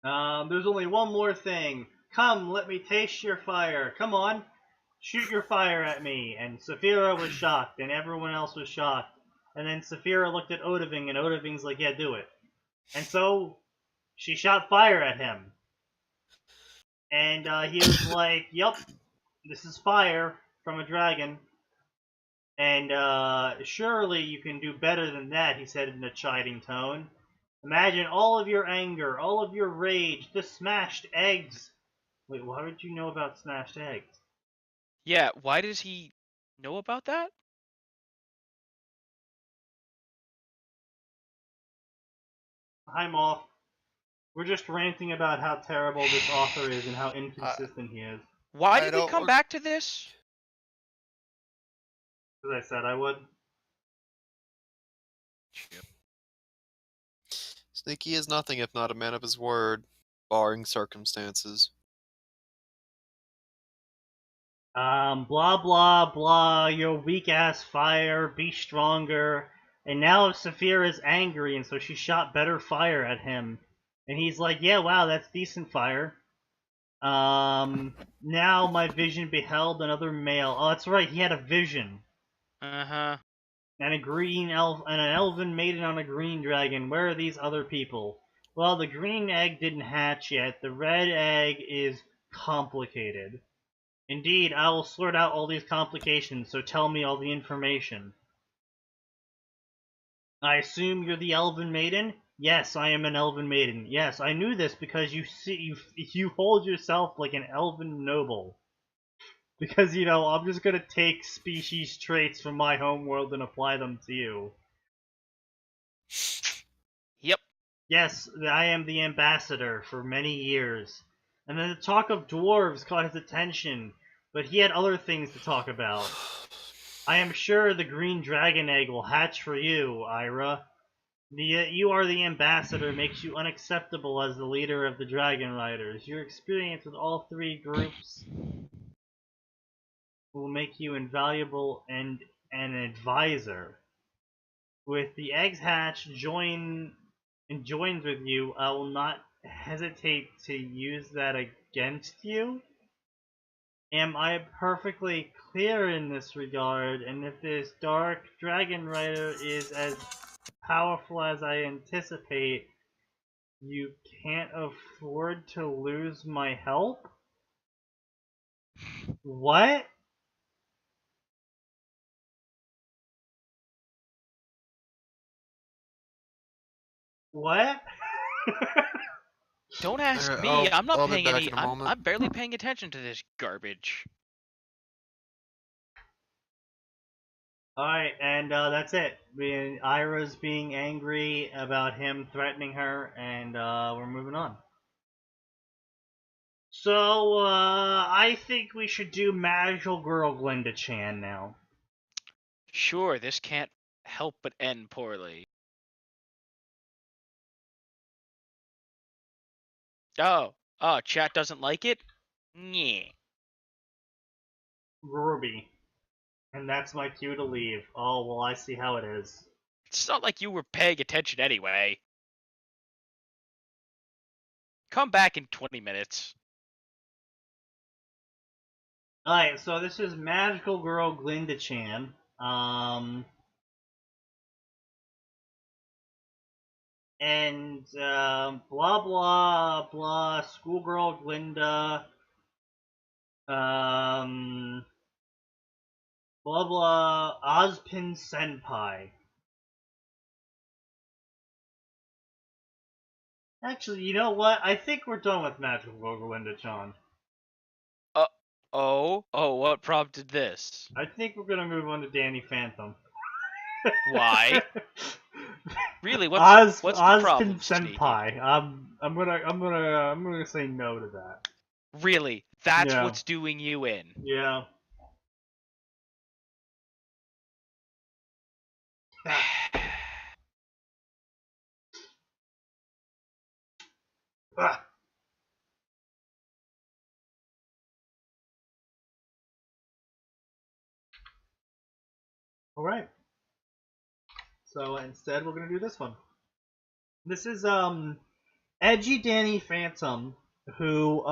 are. There's only one more thing. Come, let me taste your fire. Come on. Shoot your fire at me. And Saphira was shocked, and everyone else was shocked. And then Saphira looked at Odaving, and Odaving's like, yeah, do it. And so, she shot fire at him. And he was like, yup, this is fire from a dragon. And surely you can do better than that, he said in a chiding tone. Imagine all of your anger, all of your rage, the smashed eggs Wait, why would you know about smashed eggs? Yeah, why does he know about that? I'm off. We're just ranting about how terrible this author is and how inconsistent he is. Why I did we don't come reg- back to this? As I said, I would. Sneaky is nothing if not a man of his word, barring circumstances. Blah blah blah, you're weak ass fire, be stronger. And now Saphira is angry, and so she shot better fire at him. And he's like, yeah, wow, that's decent fire. Now my vision beheld another male. Oh, that's right, he had a vision. Uh-huh. And a green elf, and an elven maiden on a green dragon. Where are these other people? Well, the green egg didn't hatch yet. The red egg is complicated. Indeed, I will sort out all these complications, so tell me all the information. I assume you're the elven maiden? Yes, I am an elven maiden. Yes, I knew this because you hold yourself like an elven noble. Because, I'm just gonna take species traits from my homeworld and apply them to you. Yep. Yes, I am the ambassador for many years. And then the talk of dwarves caught his attention, but he had other things to talk about. I am sure the green dragon egg will hatch for you, Ira. You are the ambassador makes you unacceptable as the leader of the Dragon Riders. Your experience with all three groups will make you invaluable and an advisor. With the eggs hatched joins with you, I will not hesitate to use that against you. Am I perfectly clear in this regard? And if this dark dragon rider is as powerful as I anticipate, you can't afford to lose my help? What? What? Don't ask Alright, me. I'm not I'll be paying back any. in a moment. I'm barely paying attention to this garbage. Alright, and that's it. Ira's being angry about him threatening her, and we're moving on. So, I think we should do Magical Girl Glinda Chan now. Sure, this can't help but end poorly. Oh, chat doesn't like it? Yeah. Ruby. And that's my cue to leave. Oh, well, I see how it is. It's not like you were paying attention anyway. Come back in 20 minutes. Alright, so this is Magical Girl Glinda Chan. And blah blah blah, schoolgirl Glinda, blah blah, Ozpin Senpai. Actually, you know what? I think we're done with Magical Girl Glinda-chan. Oh, what prompted this? I think we're gonna move on to Danny Phantom. Why? Really, what's the problem, Ozpin Sneaky? Senpai. I'm gonna say no to that. Really, that's Yeah. what's doing you in. Yeah. Ah. Alright. So instead we're gonna do this one. This is edgy Danny Phantom, who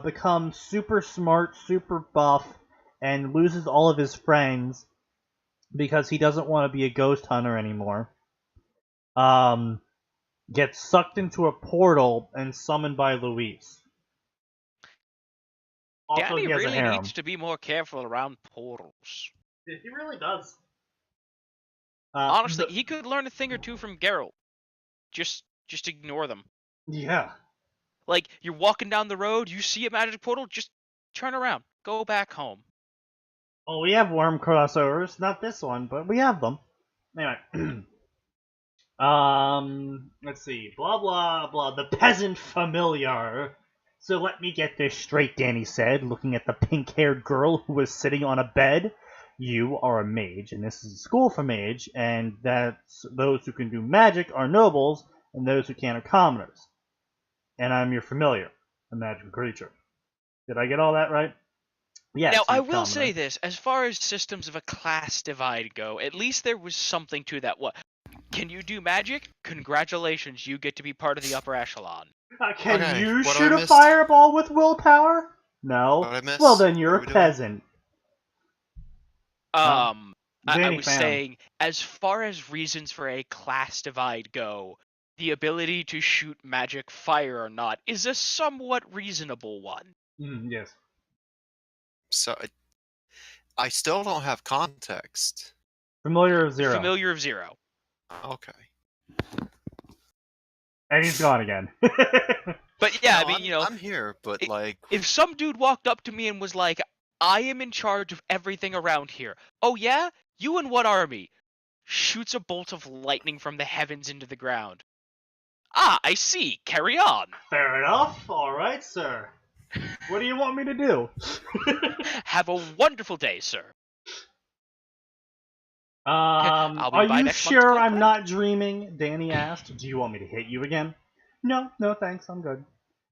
becomes super smart, super buff, and loses all of his friends because he doesn't want to be a ghost hunter anymore. Gets sucked into a portal and summoned by Luis. Also, Danny he has a really harem. needs to be more careful around portals. He really does. Honestly, he could learn a thing or two from Geralt. Just ignore them. Yeah. Like, you're walking down the road, you see a magic portal, just turn around, go back home. Oh, we have worm crossovers. Not this one, but we have them. Anyway. Let's see. Blah, blah, blah. The peasant familiar. So let me get this straight, Danny said, looking at the pink-haired girl who was sitting on a bed. You are a mage, and this is a school for mage, and that's those who can do magic are nobles, and those who can't are commoners. And I'm your familiar, a magical creature. Did I get all that right? Yes. Now, I you will say commoner. this, as far as systems of a class divide go, at least there was something to that. What? Can you do magic? Congratulations, you get to be part of the upper echelon. Can Okay, you what shoot I a missed? fireball with willpower? No. What I missed? Well, then you're What a are we doing? peasant. I Danny was Phantom. saying, as far as reasons for a class divide go, the ability to shoot magic fire or not is a somewhat reasonable one. Yes. So I still don't have context. Familiar of Zero. Familiar of Zero. Okay. And he's gone again. But yeah, No, I mean, you know, I'm here, but like, if some dude walked up to me and was like, I am in charge of everything around here. Oh yeah? You and what army? Shoots a bolt of lightning from the heavens into the ground. Ah, I see. Carry on. Fair enough. All right, sir. What do you want me to do? Have a wonderful day, sir. I'll be Are by you next month, sure Black I'm Friday. not dreaming? Danny asked. Do you want me to hit you again? No, thanks. I'm good.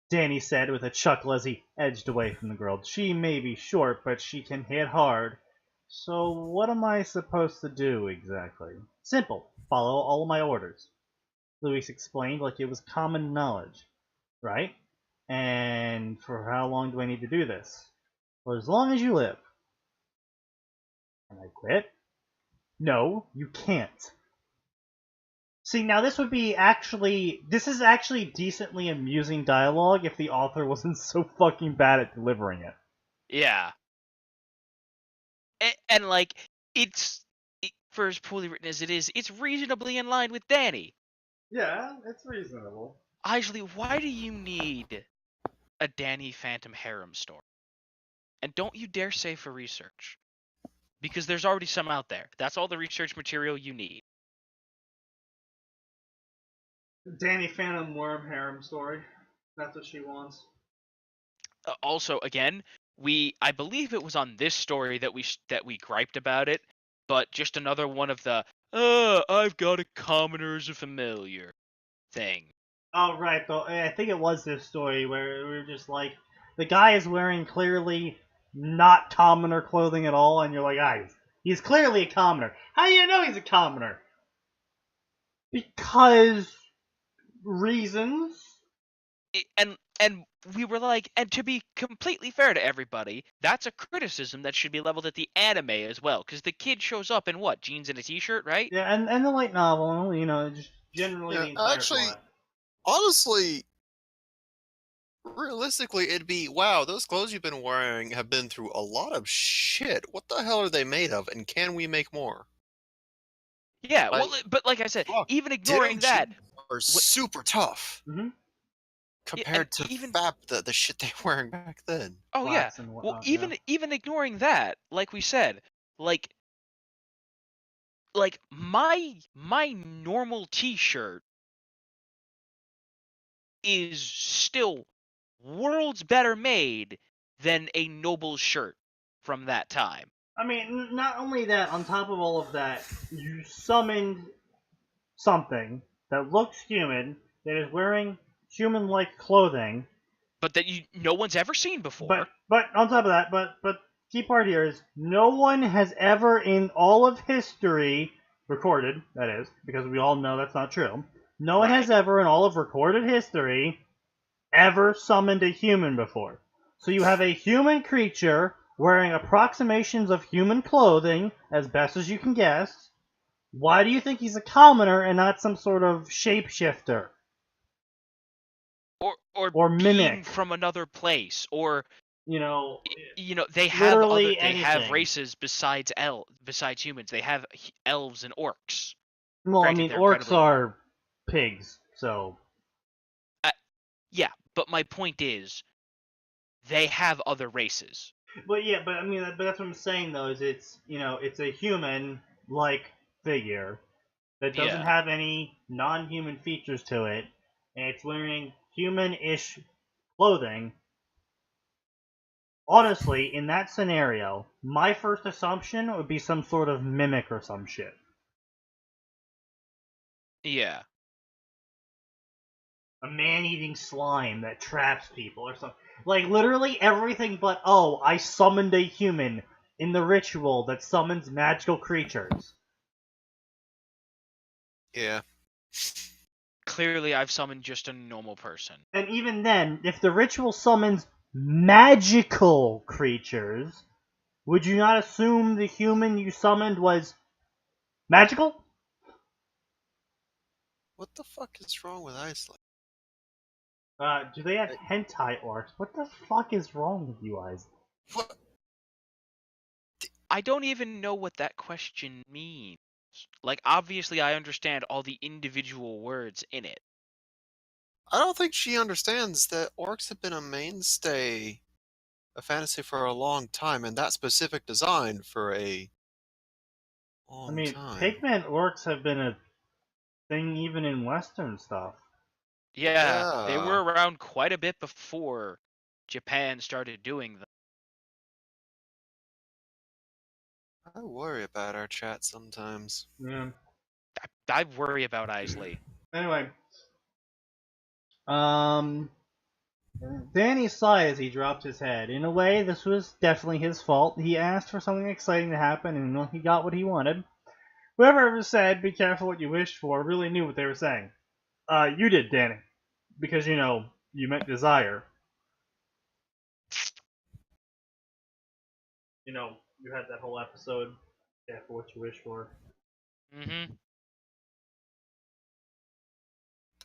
Danny said with a chuckle as he edged away from the girl. She may be short, but she can hit hard. So what am I supposed to do exactly? Simple. Follow all of my orders. Luis explained like it was common knowledge. Right? And for how long do I need to do this? For as long as you live. Can I quit? No, you can't. See, now this is actually decently amusing dialogue if the author wasn't so fucking bad at delivering it. Yeah. And like, for as poorly written as it is, it's reasonably in line with Danny. Yeah, it's reasonable. Actually, why do you need a Danny Phantom harem story? And don't you dare say for research. Because there's already some out there. That's all the research material you need. Danny Phantom Worm harem story. That's what she wants. Also, again, I believe it was on this story that we griped about it, but just another one of the I've got a commoner as a familiar thing. Oh, right, though. I think it was this story where we were just like, the guy is wearing clearly not commoner clothing at all, and you're like, he's clearly a commoner. How do you know he's a commoner? Because reasons. And we were like, and to be completely fair to everybody, that's a criticism that should be leveled at the anime as well, because the kid shows up in what, jeans and a t-shirt, right? Yeah, and the light novel, just generally Yeah, the entire actually, plot. honestly, realistically, it'd be, wow, those clothes you've been wearing have been through a lot of shit. What the hell are they made of, and can we make more? Yeah, Like, well, but like I said, fuck, even ignoring that, are super tough Mhm. compared to even- the shit they were wearing back then. oh yeah, Flats and well, whatnot, yeah. even ignoring that, like we said, like my normal t-shirt is still worlds better made than a noble shirt from that time. I mean, not only that, on top of all of that, you summoned something that looks human, that is wearing human-like clothing, But that no one's ever seen before. but on top of that, but key part here is no one has ever in all of history, recorded, that is, because we all know that's not true, no one has ever in all of recorded history ever summoned a human before. So you have a human creature wearing approximations of human clothing, as best as you can guess. Why do you think he's a commoner and not some sort of shapeshifter? Or being mimic. from another place, or You know, they have literally they have anything. races besides humans. They have elves and orcs. well, I Granted, mean, they're orcs incredibly- are pigs, so Yeah, But my point is, they have other races. But yeah, but I mean, but that's what I'm saying though. Is it's it's a human-like figure that doesn't Yeah. have any non-human features to it, and it's wearing human-ish clothing. Honestly, in that scenario, my first assumption would be some sort of mimic or some shit. Yeah. A man-eating slime that traps people or something. Like, literally everything but, oh, I summoned a human in the ritual that summons magical creatures. Yeah. Clearly, I've summoned just a normal person. And even then, if the ritual summons magical creatures, would you not assume the human you summoned was magical? What the fuck is wrong with Iceland? Do they have hentai orcs? What the fuck is wrong with you guys? What? I don't even know what that question means. Like, obviously, I understand all the individual words in it. I don't think she understands that orcs have been a mainstay of fantasy for a long time, and that specific design for a long I mean, time. pigment orcs have been a thing even in Western stuff. Yeah, they Yeah. were around quite a bit before Japan started doing them. I worry about our chat sometimes. Yeah. I worry about Isley. Anyway, Danny sighed as he dropped his head. In a way, this was definitely his fault. He asked for something exciting to happen, and he got what he wanted. Whoever ever said, "Be careful what you wished for," really knew what they were saying. You did, Danny, because you meant desire. You had that whole episode. Careful what you wish for. Mm-hmm.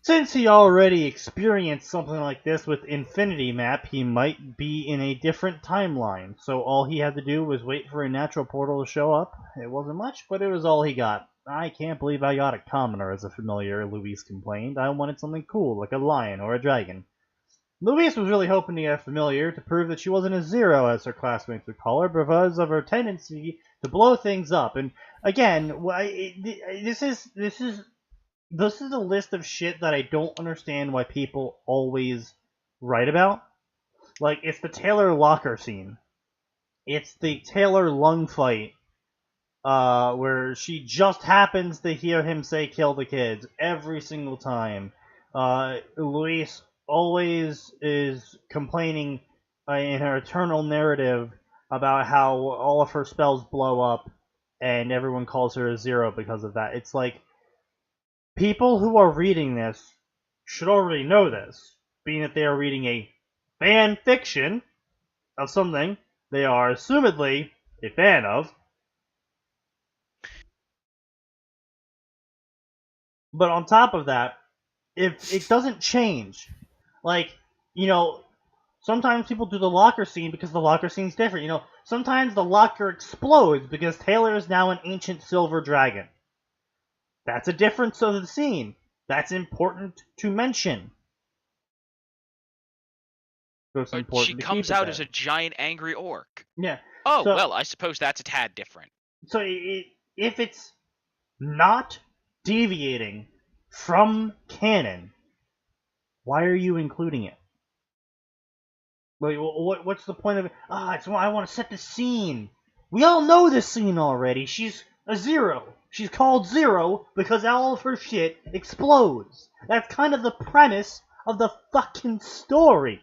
Since he already experienced something like this with Infinity Map, he might be in a different timeline, so all he had to do was wait for a natural portal to show up. It wasn't much, but it was all he got. "I can't believe I got a commoner as a familiar," Luis complained. "I wanted something cool, like a lion or a dragon." Luis was really hoping to get a familiar to prove that she wasn't a zero, as her classmates would call her, because of her tendency to blow things up. And again, this is a list of shit that I don't understand why people always write about. Like, it's the Taylor Locker scene. It's the Taylor lung fight, where she just happens to hear him say "kill the kids" every single time. Luis always is complaining in her eternal narrative about how all of her spells blow up and everyone calls her a zero because of that. It's like, people who are reading this should already know this, being that they are reading a fan fiction of something they are assumedly a fan of. But on top of that, if it doesn't change, like, sometimes people do the locker scene because the locker scene's different. Sometimes the locker explodes because Taylor is now an ancient silver dragon. That's a difference of the scene. That's important to mention. So it's She important to comes keep it out there. as a giant angry orc. Yeah. Oh, So- well, I suppose that's a tad different. So if it's not deviating from canon, why are you including it? Like, what's the point of it? I want to set the scene. We all know this scene already. She's a zero. She's called Zero because all of her shit explodes. That's kind of the premise of the fucking story.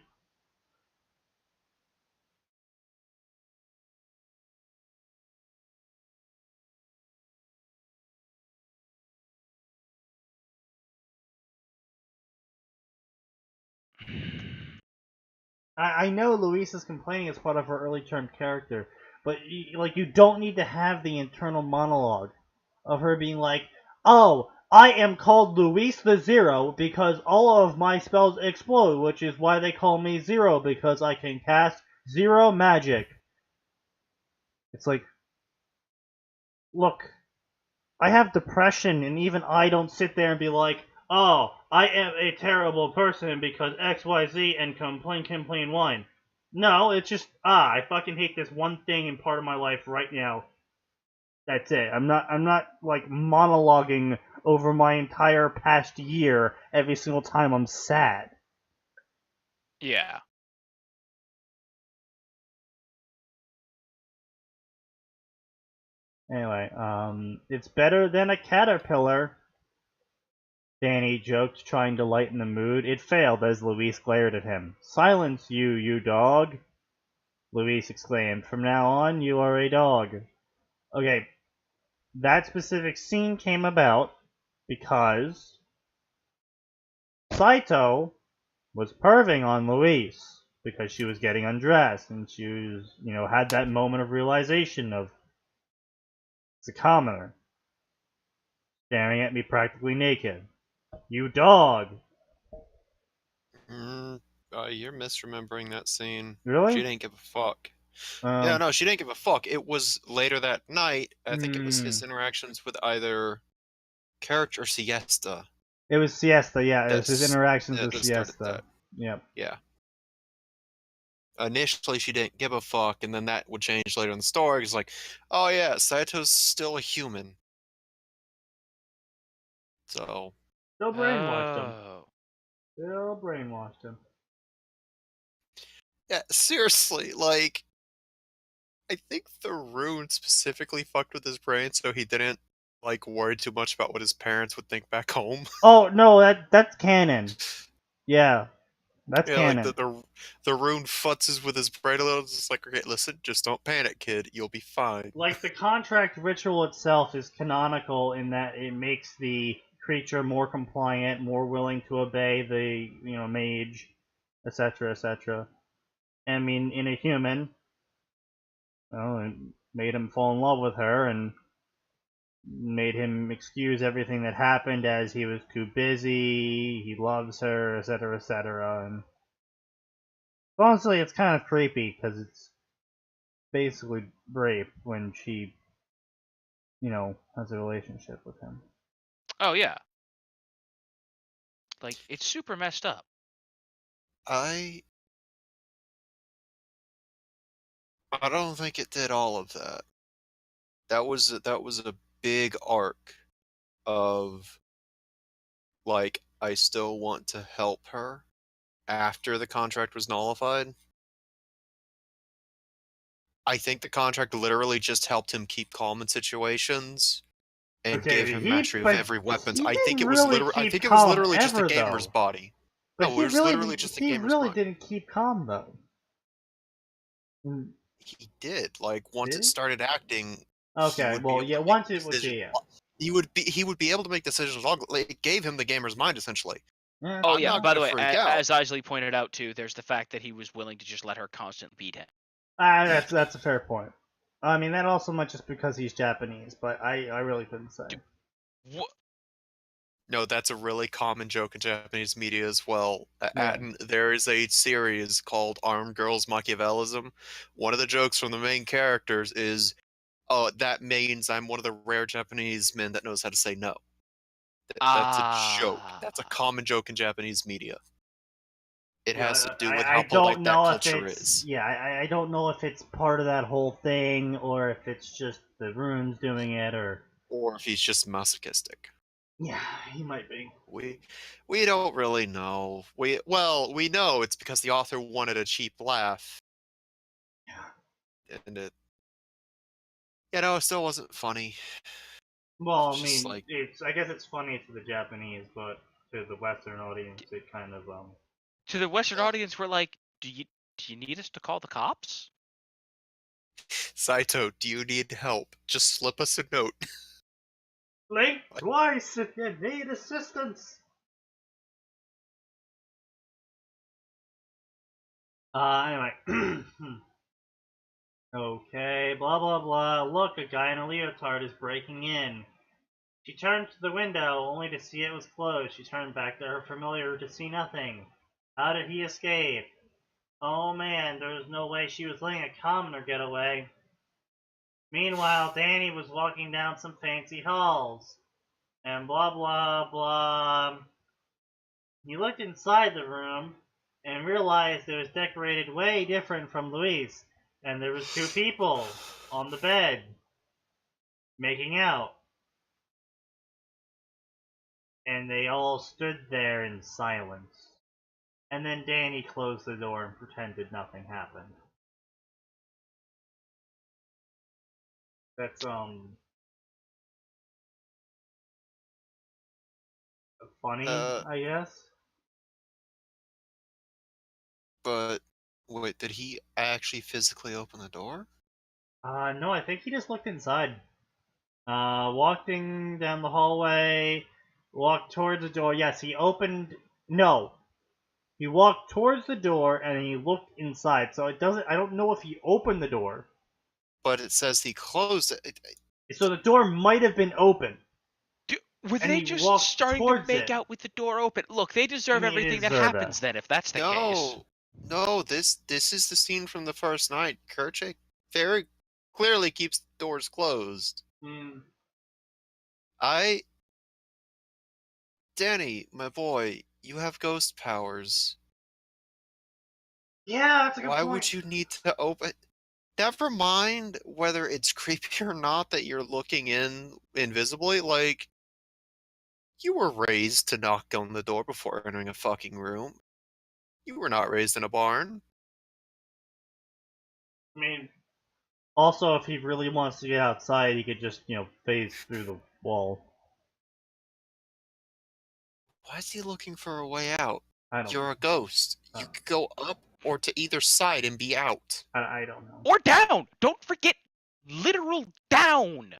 I know Louise is complaining as part of her early term character, but you don't need to have the internal monologue of her being like, "Oh, I am called Luis the Zero because all of my spells explode, which is why they call me Zero, because I can cast zero magic." It's like, look, I have depression, and even I don't sit there and be like, oh, I am a terrible person because XYZ and complain one. No, it's just, I fucking hate this one thing in part of my life right now. That's it. I'm not like monologuing over my entire past year every single time I'm sad. Yeah. Anyway, it's better than a caterpillar, Danny joked, trying to lighten the mood. It failed as Luis glared at him. Silence, you dog, Luis exclaimed. From now on, you are a dog. Okay, that specific scene came about because Saito was perving on Luis because she was getting undressed and she was, had that moment of realization of it's a commoner staring at me practically naked. You dog! You're misremembering that scene. Really? She didn't give a fuck. Yeah, no, she didn't give a fuck. It was later that night. I think it was his interactions with either Carrot or Siesta. It was Siesta, yeah. It was his interactions with that started Siesta. that. Yep. Yeah. Initially, she didn't give a fuck, and then that would change later in the story. It's like, oh yeah, Saito's still a human. So. Still brainwashed him. Oh. Still brainwashed him. Yeah, seriously, like, I think the rune specifically fucked with his brain, so he didn't like worry too much about what his parents would think back home. Oh no, that's canon. Yeah, that's Yeah, canon. like the rune futzes with his brain a little. It's just like, okay, listen, just don't panic, kid. You'll be fine. Like the contract ritual itself is canonical in that it makes the creature more compliant, more willing to obey the mage, etc., etc. I mean, in a human, it made him fall in love with her and made him excuse everything that happened as he was too busy. He loves her, etc., etc. And honestly, it's kind of creepy because it's basically rape when she, has a relationship with him. Oh yeah. Like it's super messed up. I don't think it did all of that. That was a big arc of like I still want to help her after the contract was nullified. I think the contract literally just helped him keep calm in situations and gave him mastery of every weapon. I think it was literally just a gamer's body. But no, it was literally just a gamer's body. Didn't keep calm though. He did. Like once it started acting. Okay, well, yeah. Once it was, yeah. He would be able to make decisions. It gave him the gamer's mind essentially. Yeah. Oh I'm yeah. not By the gonna way, freak out. as Isley pointed out too, there's the fact that he was willing to just let her constantly beat him. That's a fair point. I mean, that also might just because he's Japanese, but I really couldn't say. What? No, that's a really common joke in Japanese media as well. Yeah. And there is a series called Armed Girls Machiavellism. One of the jokes from the main characters is, "Oh, that means I'm one of the rare Japanese men that knows how to say no." That's a joke. That's a common joke in Japanese media. It has to do with how polite that culture is. Yeah, I don't know if it's part of that whole thing, or if it's just the runes doing it, or if he's just masochistic. Yeah, he might be. We don't really know. We know it's because the author wanted a cheap laugh. Yeah. And it still wasn't funny. Well, I mean, I guess it's funny to the Japanese, but to the Western audience, it kind of To the Western audience, we're like, do you need us to call the cops? Saito, do you need help? Just slip us a note. Blink twice if you need assistance. Anyway. Okay, blah blah blah. Look, a guy in a leotard is breaking in. She turned to the window, only to see it was closed. She turned back to her familiar to see nothing. How did he escape? Oh man, there was no way she was letting a commoner get away. Meanwhile, Danny was walking down some fancy halls. And blah blah blah. He looked inside the room and realized it was decorated way different from Luis. And there was two people on the bed making out. And they all stood there in silence. And then Danny closed the door and pretended nothing happened. That's funny, I guess. But wait, did he actually physically open the door? No, I think he just looked inside. Walking down the hallway, walked towards the door. Yes, he opened. No, he walked towards the door and he looked inside. So it doesn't. I don't know if he opened the door. But it says he closed it. So the door might have been open. Were And they he just walked starting to towards make it. out with the door open? Look, they deserve I mean, they everything that deserve happens it. then, if that's the case. No, this is the scene from the first night. Kerchak very clearly keeps the doors closed. Danny, my boy, you have ghost powers. Yeah, that's a good Why point. would you need to open? Never mind whether it's creepy or not that you're looking in invisibly. Like, you were raised to knock on the door before entering a fucking room. You were not raised in a barn. I mean, also, if he really wants to get outside, he could just, phase through the wall. Why is he looking for a way out? I don't. You're a ghost. You could go up or to either side and be out. I don't know. Or down! Don't forget literal down!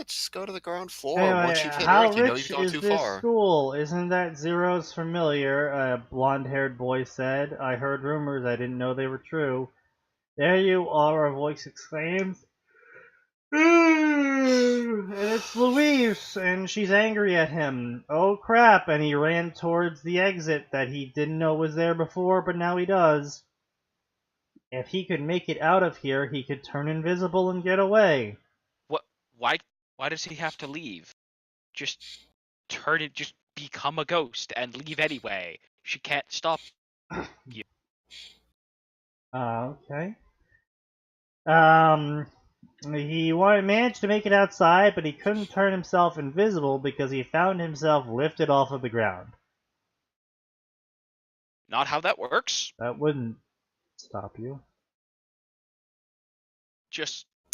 Just go to the ground floor. Anyway, Once you've hit how Earth, you know rich you've gone is too this far. school? Isn't that Zero's familiar? A blonde-haired boy said. I heard rumors. I didn't know they were true. There you are, a voice exclaims. And it's Louise, and she's angry at him. Oh crap, and he ran towards the exit that he didn't know was there before, but now he does. If he could make it out of here, he could turn invisible and get away. What? Why does he have to leave? Just just become a ghost and leave anyway. She can't stop you. Okay. He managed to make it outside, but he couldn't turn himself invisible because he found himself lifted off of the ground. Not how that works. That wouldn't stop you.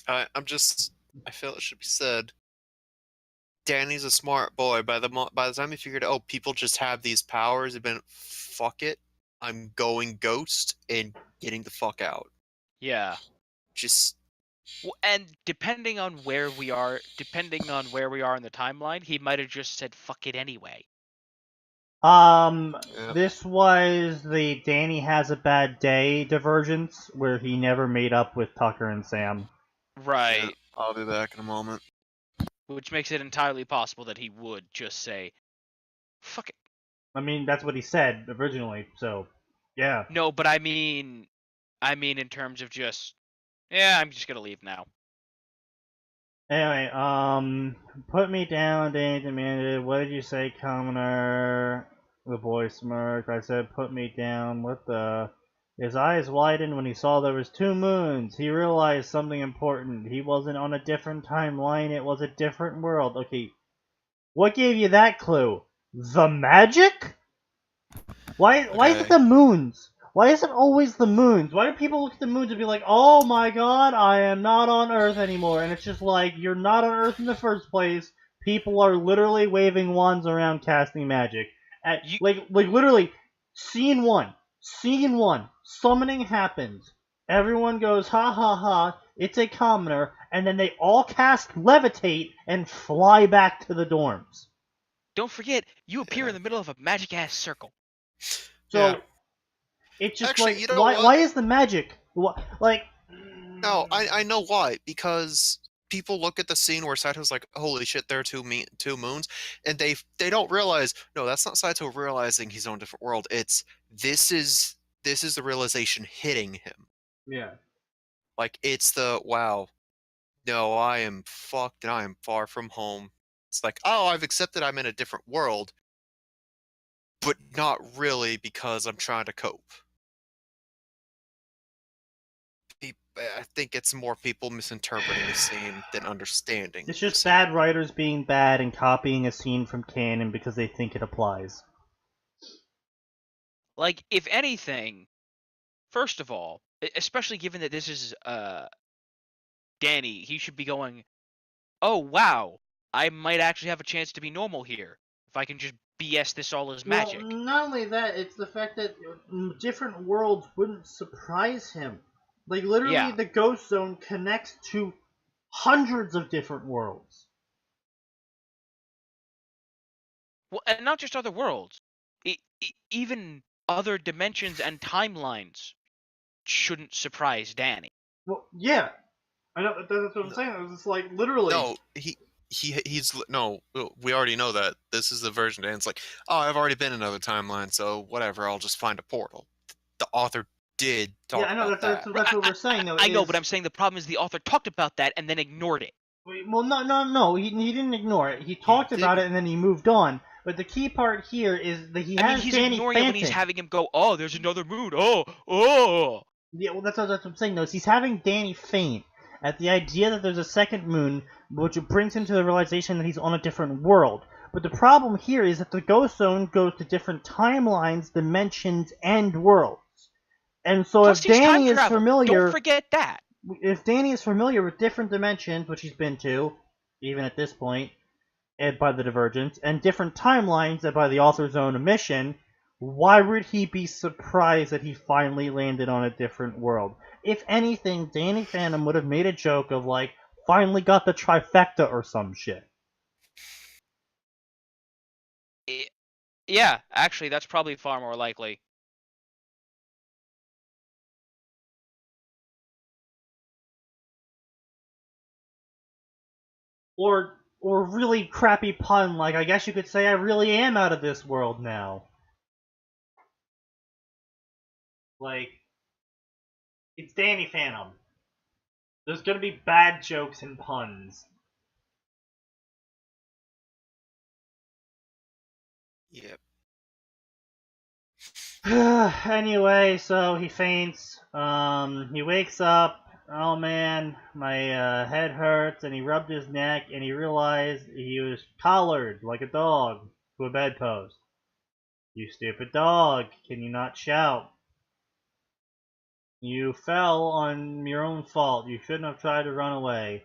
I feel it should be said. Danny's a smart boy. By the time he figured, oh, people just have these powers, he'd been, fuck it, I'm going ghost and getting the fuck out. Yeah. And depending on where we are in the timeline, he might have just said fuck it anyway. This was the Danny has a bad day divergence where he never made up with Tucker and Sam. Right. Yeah, I'll be back in a moment. Which makes it entirely possible that he would just say, fuck it. I mean, that's what he said originally, so, yeah. No, but I mean in terms of just, yeah, I'm just gonna leave now. Anyway, put me down, Danny demanded. What did you say, Commoner? The boy smirked. I said, put me down. What the? His eyes widened when he saw there was 2 moons. He realized something important. He wasn't on a different timeline. It was a different world. Okay. What gave you that clue? The magic? Why is it the moons? Why is it always the moons? Why do people look at the moons and be like, oh my god, I am not on Earth anymore? And it's just like, you're not on Earth in the first place. People are literally waving wands around casting magic. Like literally, scene one. Summoning happens. Everyone goes, ha ha ha, it's a commoner. And then they all cast levitate and fly back to the dorms. Don't forget, you appear in the middle of a magic-ass circle. So, it's just actually, like, you know why is the magic? Like... No, I know why. Because people look at the scene where Saito's like, holy shit, there are two moons. And they don't realize, no, that's not Saito realizing he's on a different world. It's, this is the realization hitting him. Yeah. Like, it's the, wow, no, I am fucked and I am far from home. It's like, oh, I've accepted I'm in a different world. but not really because I'm trying to cope. I think it's more people misinterpreting the scene than understanding It's the just scene. bad writers being bad and copying a scene from canon because they think it applies. Like, if anything, first of all, especially given that this is Danny, he should be going, "Oh wow, I might actually have a chance to be normal here if I can just BS this all as magic." Well, not only that, it's the fact that different worlds wouldn't surprise him. Like, literally, Yeah. the Ghost Zone connects to hundreds of different worlds. Well, and not just other worlds, even other dimensions and timelines shouldn't surprise Danny. Well, yeah. I know, that's what I'm No, saying. It's like, literally. no, he's no. We already know that this is the version. And it's like, oh, I've already been in another timeline, so whatever. I'll just find a portal. The author did Yeah, talk I know, about that's that. what we're saying, though. I know, is- but I'm saying the problem is the author talked about that and then ignored it. Well, no. He didn't ignore it. He talked about it and then he moved on. But the key part here is that he I mean, has he's Danny ignoring it when Phantom. he's having him go, "Oh, there's another moon. Oh." Yeah, well, that's what I'm saying, though. Is he's having Danny faint at the idea that there's a second moon, which brings him to the realization that he's on a different world. But the problem here is that the Ghost Zone goes to different timelines, dimensions, and worlds. And so Plus, if he's time Danny is travel. familiar, Don't forget that. if Danny is familiar with different dimensions, which he's been to, even at this point, and by the Divergence, and different timelines and by the author's own admission, why would he be surprised that he finally landed on a different world? If anything, Danny Phantom would have made a joke of, like, finally got the trifecta or some shit. Yeah, actually, that's probably far more likely. Or really crappy pun, like, I guess you could say I really am out of this world now. Like, it's Danny Phantom. There's gonna be bad jokes and puns. Yep. Anyway, so he faints. He wakes up. Oh man, my head hurts, and he rubbed his neck, and he realized he was collared like a dog to a bedpost. You stupid dog! Can you not shout? You fell on your own fault. You shouldn't have tried to run away.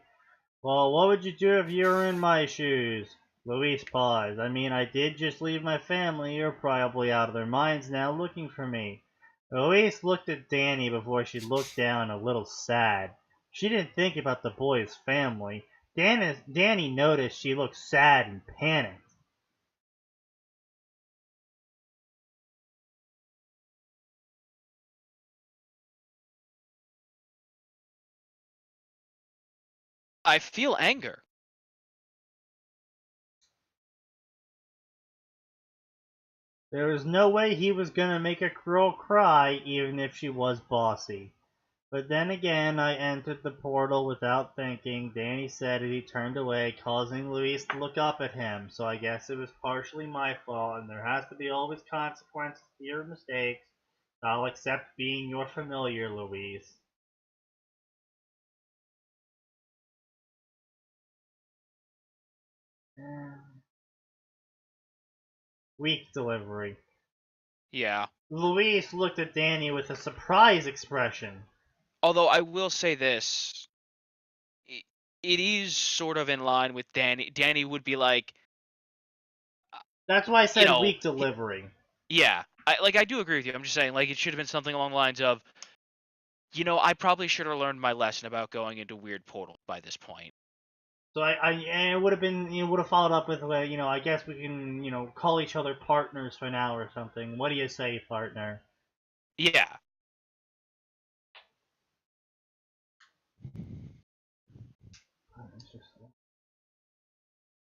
Well, what would you do if you were in my shoes? Luis paused. I mean, I did just leave my family. You're probably out of their minds now looking for me. Luis looked at Danny before she looked down, a little sad. She didn't think about the boy's family. Danny noticed she looked sad and panicked. I feel anger. There was no way he was gonna make a girl cry, even if she was bossy. But then again, I entered the portal without thinking. Danny said as he turned away, causing Luis to look up at him. So I guess it was partially my fault, and there has to be always consequences to your mistakes. I'll accept being your familiar, Luis. Weak delivery. Yeah. Luis looked at Danny with a surprise expression. Although I will say this, it is sort of in line with Danny. Danny would be like, That's why I said know, weak delivery. yeah, I do agree with you. I'm just saying, like, it should have been something along the lines of, I probably should have learned my lesson about going into weird portals by this point. So and it would have been, would have followed up with, I guess we can, call each other partners for now or something. What do you say, partner? Yeah.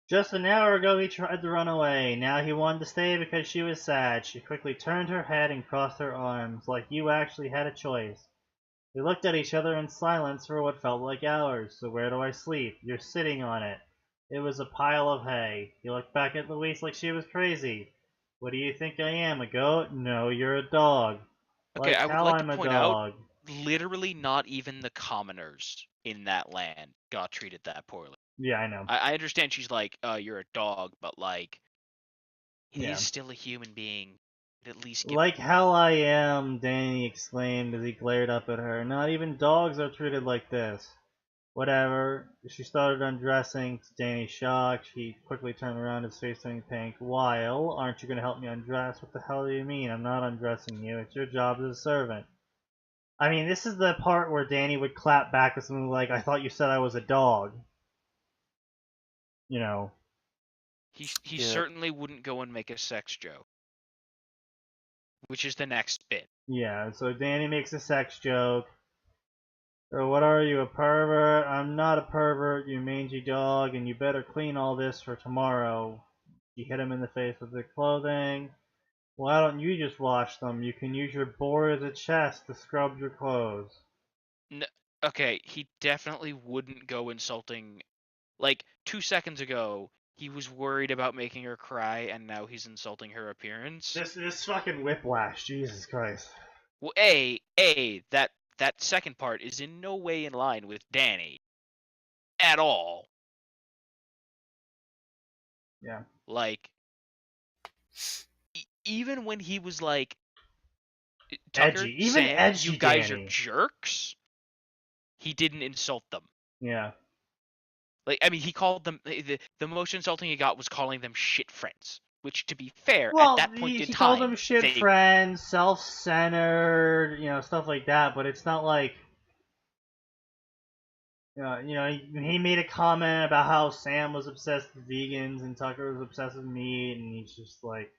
Just an hour ago he tried to run away. Now he wanted to stay because she was sad. She quickly turned her head and crossed her arms, like you actually had a choice. We looked at each other in silence for what felt like hours. So where do I sleep? You're sitting on it. It was a pile of hay. He looked back at Luis like she was crazy. What do you think I am, a goat? No, you're a dog. Okay, Like I would how like to I'm a point out, dog. literally not even the commoners in that land got treated that poorly. Yeah, I know. I understand she's like, you're a dog, but like, it is Yeah. still a human being. At least give Like how I am, Danny exclaimed as he glared up at her. Not even dogs are treated like this. Whatever. She started undressing. To Danny's shock, she quickly turned around, his face turning pink. While, aren't you going to help me undress? What the hell do you mean? I'm not undressing you. It's your job as a servant. I mean, this is the part where Danny would clap back with something like, I thought you said I was a dog. You know. He Yeah. certainly wouldn't go and make a sex joke, which is the next bit. Yeah, so Danny makes a sex joke. Or what are you, a pervert? I'm not a pervert, you mangy dog, and you better clean all this for tomorrow. She hit him in the face with the clothing. Why don't you just wash them? You can use your bore as a chest to scrub your clothes. Okay, he definitely wouldn't go insulting. Like 2 seconds ago, he was worried about making her cry, and now he's insulting her appearance. This fucking whiplash, Jesus Christ. Well, that second part is in no way in line with Danny at all. Yeah. Like, even when he was like, Tucker Edgy. Even saying, edgy you guys Danny. are jerks, he didn't insult them. Yeah. Like, I mean, he called them, the most insulting he got was calling them shit friends. Which, to be fair, Well, at that point in he time, called them shit they, friends, self-centered, stuff like that, but it's not like... he made a comment about how Sam was obsessed with vegans and Tucker was obsessed with meat, and he's just like,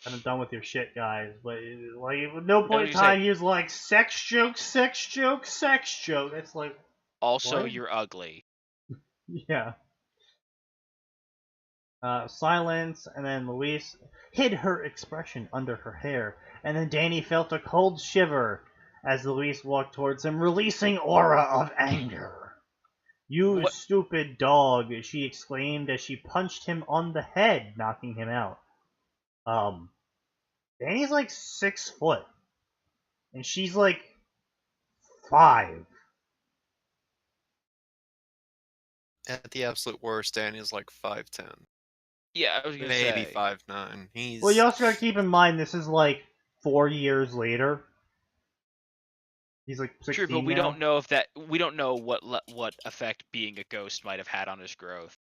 I'm done with your shit, guys. But like, at no point in time he was like, sex joke, sex joke, sex joke. It's like, also, what? you're ugly. Yeah. Silence, and then Louise hid her expression under her hair, and then Danny felt a cold shiver as Louise walked towards him, releasing aura of anger. You What? stupid dog, she exclaimed as she punched him on the head, knocking him out. Danny's like 6 foot, and she's like 5. At the absolute worst, Danny's like 5'10". Yeah, I was gonna Maybe say. 5'9". He's Well, you also gotta keep in mind this is like 4 years later. He's like 16 True, but we now. don't know if that. We don't know what effect being a ghost might have had on his growth.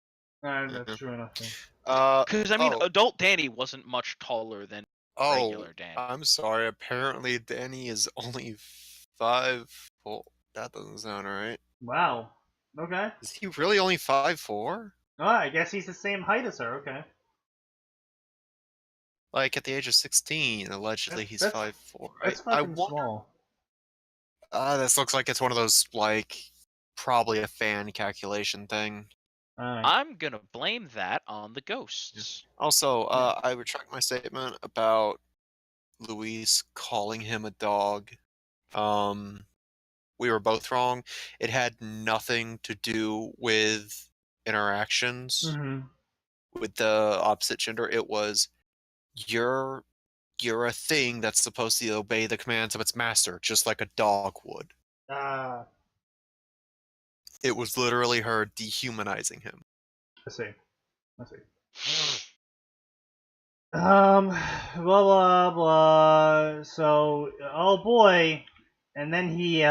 That's true enough. Because I mean, adult Danny wasn't much taller than regular Danny. I'm sorry. Apparently, Danny is only 5'4". That doesn't sound right. Wow. Okay. Is he really only 5'4"? Oh, I guess he's the same height as her. Okay. Like at the age of 16, allegedly he's 5'4". That's I fucking wonder. small. This looks like it's one of those like probably a fan calculation thing. I'm gonna blame that on the ghosts. Also, I retract my statement about Luis calling him a dog. We were both wrong. It had nothing to do with interactions with the opposite gender. It was you're a thing that's supposed to obey the commands of its master, just like a dog would. It was literally her dehumanizing him. I see. Blah blah blah. So, oh boy, and then he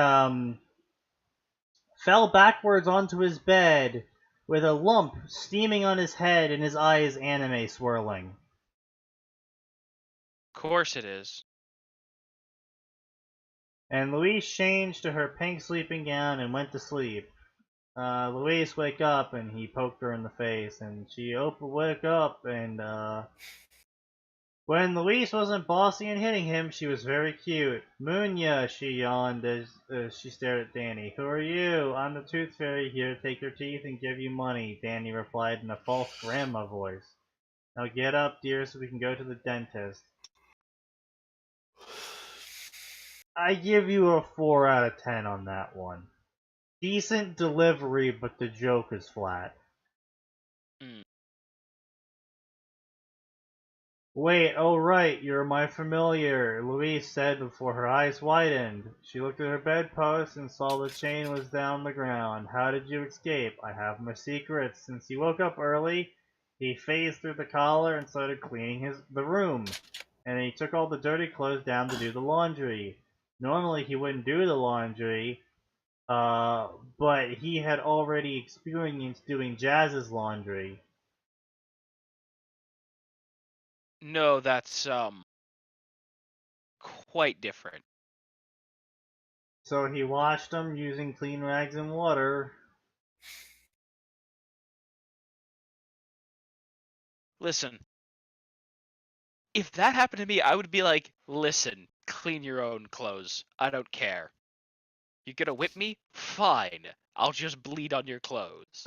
fell backwards onto his bed with a lump steaming on his head and his eyes anime swirling. Of course it is. And Louise changed to her pink sleeping gown and went to sleep. Louise wake up, and he poked her in the face, and she wake up, and when Louise wasn't bossy and hitting him, she was very cute. Munya, she yawned as she stared at Danny. Who are you? I'm the Tooth Fairy, here to take your teeth and give you money, Danny replied in a false grandma voice. Now get up, dear, so we can go to the dentist. I give you a 4 out of 10 on that one. Decent delivery, but the joke is flat. Wait, oh right, you're my familiar, Louise said before her eyes widened. She looked at her bedpost and saw the chain was down the ground. How did you escape? I have my secrets. Since he woke up early, he phased through the collar and started cleaning the room. And he took all the dirty clothes down to do the laundry. Normally he wouldn't do the laundry, but he had already experienced doing Jazz's laundry. No, that's quite different. So he washed them using clean rags and water. Listen, if that happened to me, I would be like, listen, clean your own clothes. I don't care. You're gonna whip me? Fine. I'll just bleed on your clothes.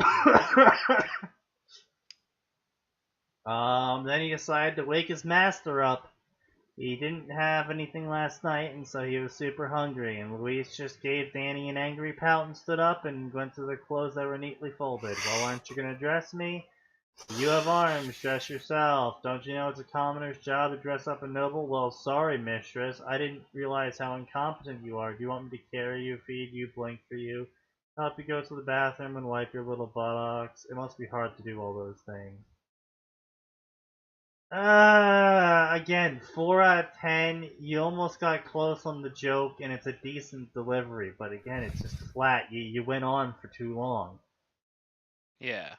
Then he decided to wake his master up. He didn't have anything last night, and so he was super hungry, and Louise just gave Danny an angry pout and stood up and went to the clothes that were neatly folded. Well, aren't you gonna dress me? You have arms, dress yourself. Don't you know it's a commoner's job to dress up a noble? Well, sorry, mistress. I didn't realize how incompetent you are. Do you want me to carry you, feed you, blink for you, help you go to the bathroom and wipe your little buttocks? It must be hard to do all those things. Again, 4 out of 10. You almost got close on the joke, and it's a decent delivery, but again, it's just flat. You went on for too long. Yeah.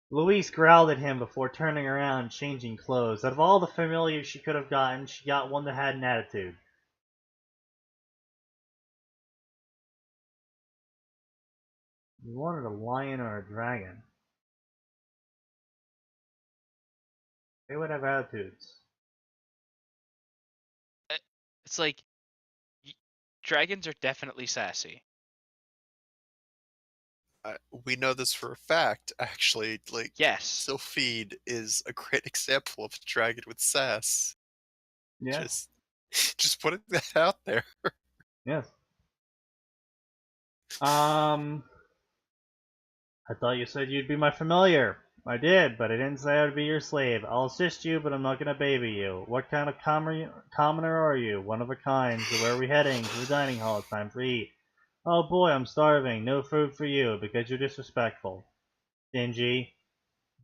Louise growled at him before turning around and changing clothes. Out of all the familiars she could have gotten, she got one that had an attitude. You wanted a lion or a dragon. They would have attitudes. It's like, dragons are definitely sassy. We know this for a fact, actually. Like, Yes. Sylphide is a great example of a dragon with sass. Yes. Just putting that out there. Yes. I thought you said you'd be my familiar. I did, but I didn't say I'd be your slave. I'll assist you, but I'm not gonna baby you. What kind of commoner are you? One of a kind. So where are we heading? To the dining hall. It's time to eat. Oh boy, I'm starving. No food for you, because you're disrespectful. Stingy.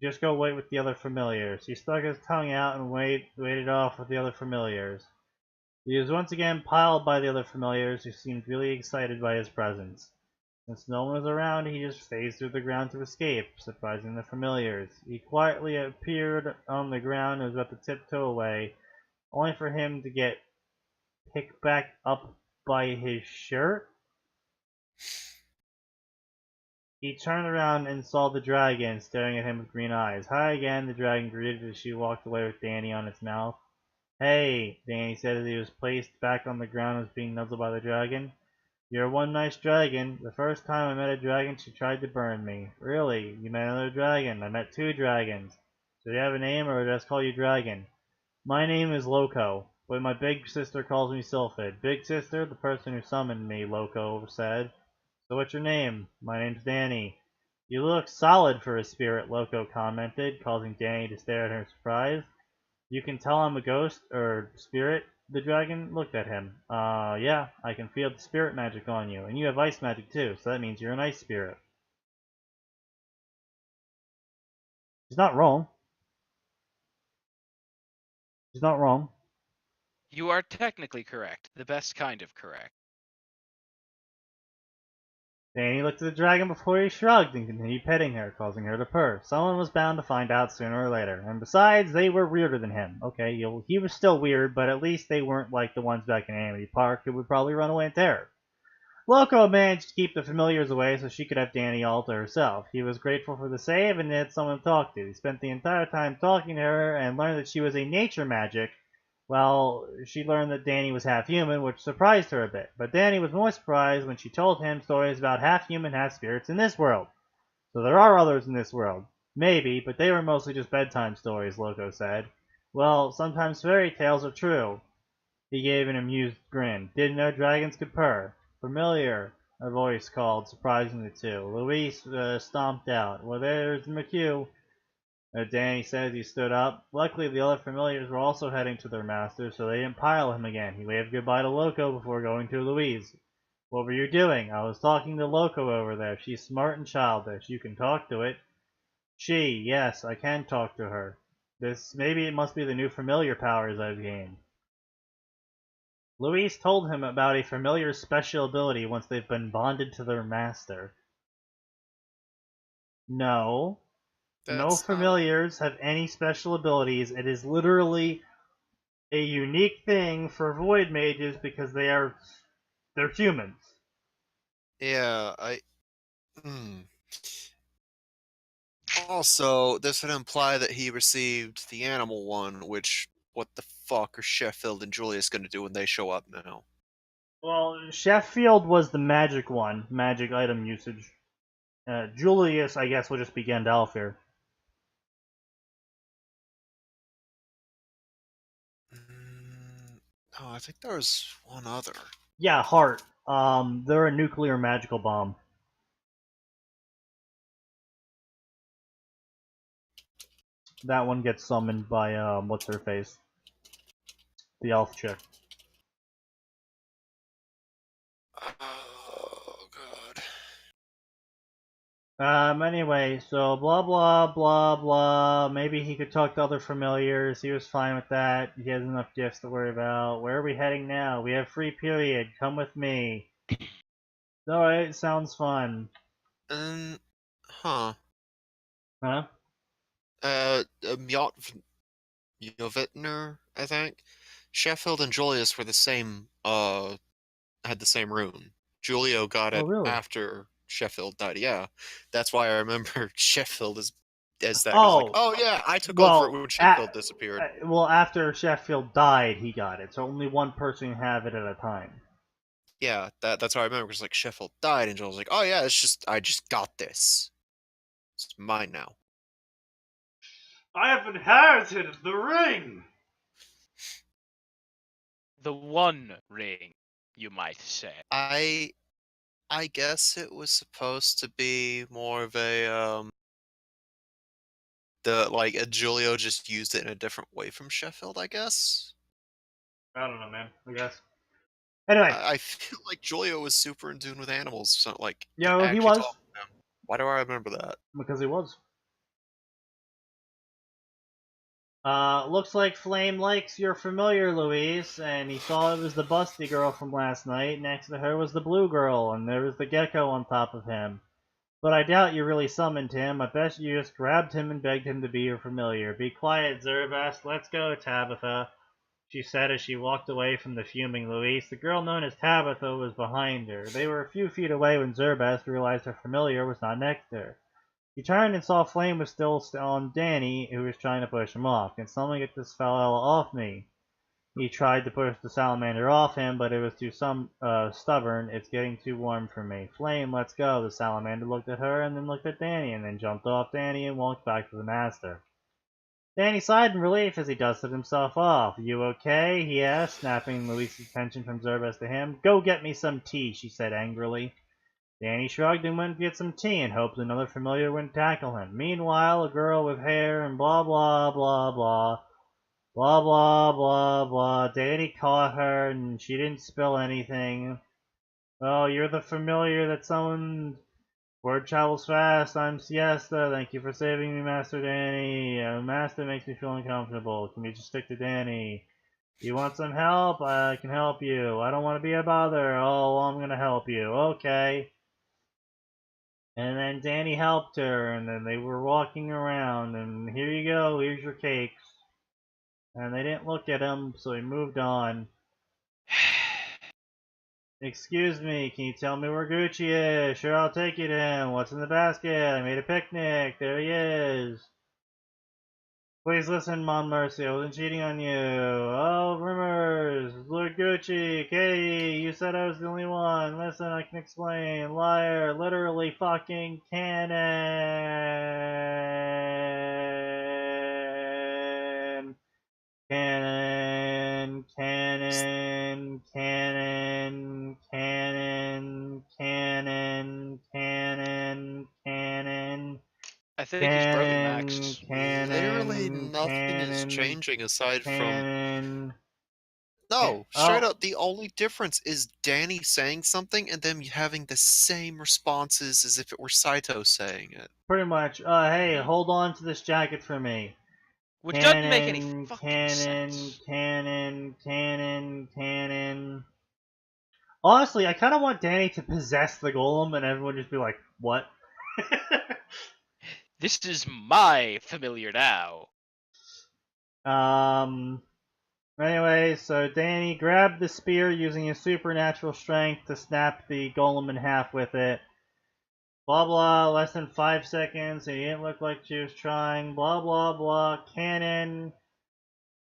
Just go wait with the other familiars. He stuck his tongue out and waited off with the other familiars. He was once again piled by the other familiars, who seemed really excited by his presence. Since no one was around, he just phased through the ground to escape, surprising the familiars. He quietly appeared on the ground and was about to tiptoe away, only for him to get picked back up by his shirt. He turned around and saw the dragon staring at him with green eyes. Hi again, the dragon greeted as she walked away with Danny on its mouth. Hey, Danny said as he was placed back on the ground and was being nuzzled by the dragon. You're one nice dragon. The first time I met a dragon, she tried to burn me. Really? You met another dragon? I met 2 dragons. So do you have a name, or do I just call you Dragon? My name is Loco, but my big sister calls me Sylphid. Big sister, the person who summoned me, Loco said. So what's your name? My name's Danny. You look solid for a spirit, Loco commented, causing Danny to stare at her in surprise. You can tell I'm a ghost, or spirit? The dragon looked at him. Yeah, I can feel the spirit magic on you, and you have ice magic too, so that means you're an ice spirit. He's not wrong. He's not wrong. You are technically correct. The best kind of correct. Danny looked at the dragon before he shrugged and continued petting her, causing her to purr. Someone was bound to find out sooner or later, and besides, they were weirder than him. Okay, he was still weird, but at least they weren't like the ones back in Amity Park who would probably run away in terror. Loco managed to keep the familiars away so she could have Danny all to herself. He was grateful for the save and had someone to talk to. He spent the entire time talking to her and learned that she was a nature magic. Well, she learned that Danny was half human, which surprised her a bit. But Danny was more surprised when she told him stories about half human, half spirits in this world. So there are others in this world. Maybe, but they were mostly just bedtime stories, Loco said. Well, sometimes fairy tales are true. He gave an amused grin. Didn't know dragons could purr. Familiar, a voice called, surprising the two. Louise stomped out. Well, there's McHugh. Danny says he stood up. Luckily, the other familiars were also heading to their master, so they didn't pile him again. He waved goodbye to Loco before going to Louise. What were you doing? I was talking to Loco over there. She's smart and childish. You can talk to it. Yes, I can talk to her. Maybe it must be the new familiar powers I've gained. Louise told him about a familiar's special ability once they've been bonded to their master. No. No That's not familiars have any special abilities. It is literally a unique thing for void mages because they're humans. Yeah, Also, this would imply that he received the animal one, which, what the fuck are Sheffield and Julius gonna do when they show up now? Well, Sheffield was the magic one, magic item usage. Julius, I guess, will just be Gandalf here. No, I think there was one other. Yeah, Heart. They're a nuclear magical bomb. That one gets summoned by, what's her face? The elf chick. Oh, God. Anyway, so blah blah blah blah. Maybe he could talk to other familiars. He was fine with that. He has enough gifts to worry about. Where are we heading now? We have free period. Come with me. Alright, sounds fun. Huh. Huh? Mjolnir, I think. Sheffield and Julius were the same, had the same rune. Julio got Oh, it really? after Sheffield died. Yeah, that's why I remember Sheffield as that. 'Cause Oh, like, oh yeah, I took well, over it when Sheffield disappeared. Well, after Sheffield died, he got it. So only one person can have it at a time. Yeah, that's what I remember. Because like Sheffield died, and Joel was like, oh yeah, I just got this. It's mine now. I have inherited the ring. The One Ring, you might say. I guess it was supposed to be more of a Julio just used it in a different way from Sheffield, I guess. I don't know, man. I guess. Anyway, I feel like Julio was super in tune with animals, so like yeah, well, he actually was talking to them. Why do I remember that? because he was. Looks like Flame likes your familiar, Luis, and he saw it was the busty girl from last night. Next to her was the blue girl, and there was the gecko on top of him. But I doubt you really summoned him. I bet you just grabbed him and begged him to be your familiar. Be quiet, Zerbast. Let's go, Tabitha, she said as she walked away from the fuming Luis. The girl known as Tabitha was behind her. They were a few feet away when Zerbast realized her familiar was not next to her. He turned and saw Flame was still on Danny, who was trying to push him off. Can someone get this fellow off me? He tried to push the salamander off him, but it was too stubborn. It's getting too warm for me. Flame, let's go. The salamander looked at her and then looked at Danny and then jumped off Danny and walked back to the master. Danny sighed in relief as he dusted himself off. You okay? He asked, snapping Luis's attention from Zerbest to him. Go get me some tea, she said angrily. Danny shrugged and went to get some tea and hoped another familiar wouldn't tackle him. Meanwhile, a girl with hair and blah blah blah blah. Blah blah blah blah. Danny caught her and she didn't spill anything. Oh, you're the familiar that summoned. Word travels fast. I'm Siesta. Thank you for saving me, Master Danny. Master makes me feel uncomfortable. Can we just stick to Danny? You want some help? I can help you. I don't want to be a bother. Oh, well, I'm gonna help you. Okay. And then Danny helped her, and then they were walking around, and here you go, here's your cakes. And they didn't look at him, so he moved on. Excuse me, can you tell me where Gucci is? Sure, I'll take you to him. What's in the basket? I made a picnic. There he is. Please listen, Mom Mercy. I wasn't cheating on you. Oh, rumors. Lord Gucci, Katie, you said I was the only one. Listen, I can explain. Liar. Literally fucking cannon. Cannon, cannon, cannon, cannon, cannon, cannon, cannon. I think he's broken, Matt. Max. Literally Cannon, nothing is cannon, changing aside from cannon. no, straight Oh. up. The only difference is Danny saying something and them having the same responses as if it were Saito saying it. Pretty much. Hey, hold on to this jacket for me. Which doesn't make any Cannon, fucking cannon, sense. cannon, cannon, cannon. Honestly, I kind of want Danny to possess the golem and everyone just be like, what? This is my familiar now. Anyway, so Danny grabbed the spear using his supernatural strength to snap the golem in half with it. Blah blah, less than 5 seconds, and he didn't look like she was trying. Blah blah blah, cannon.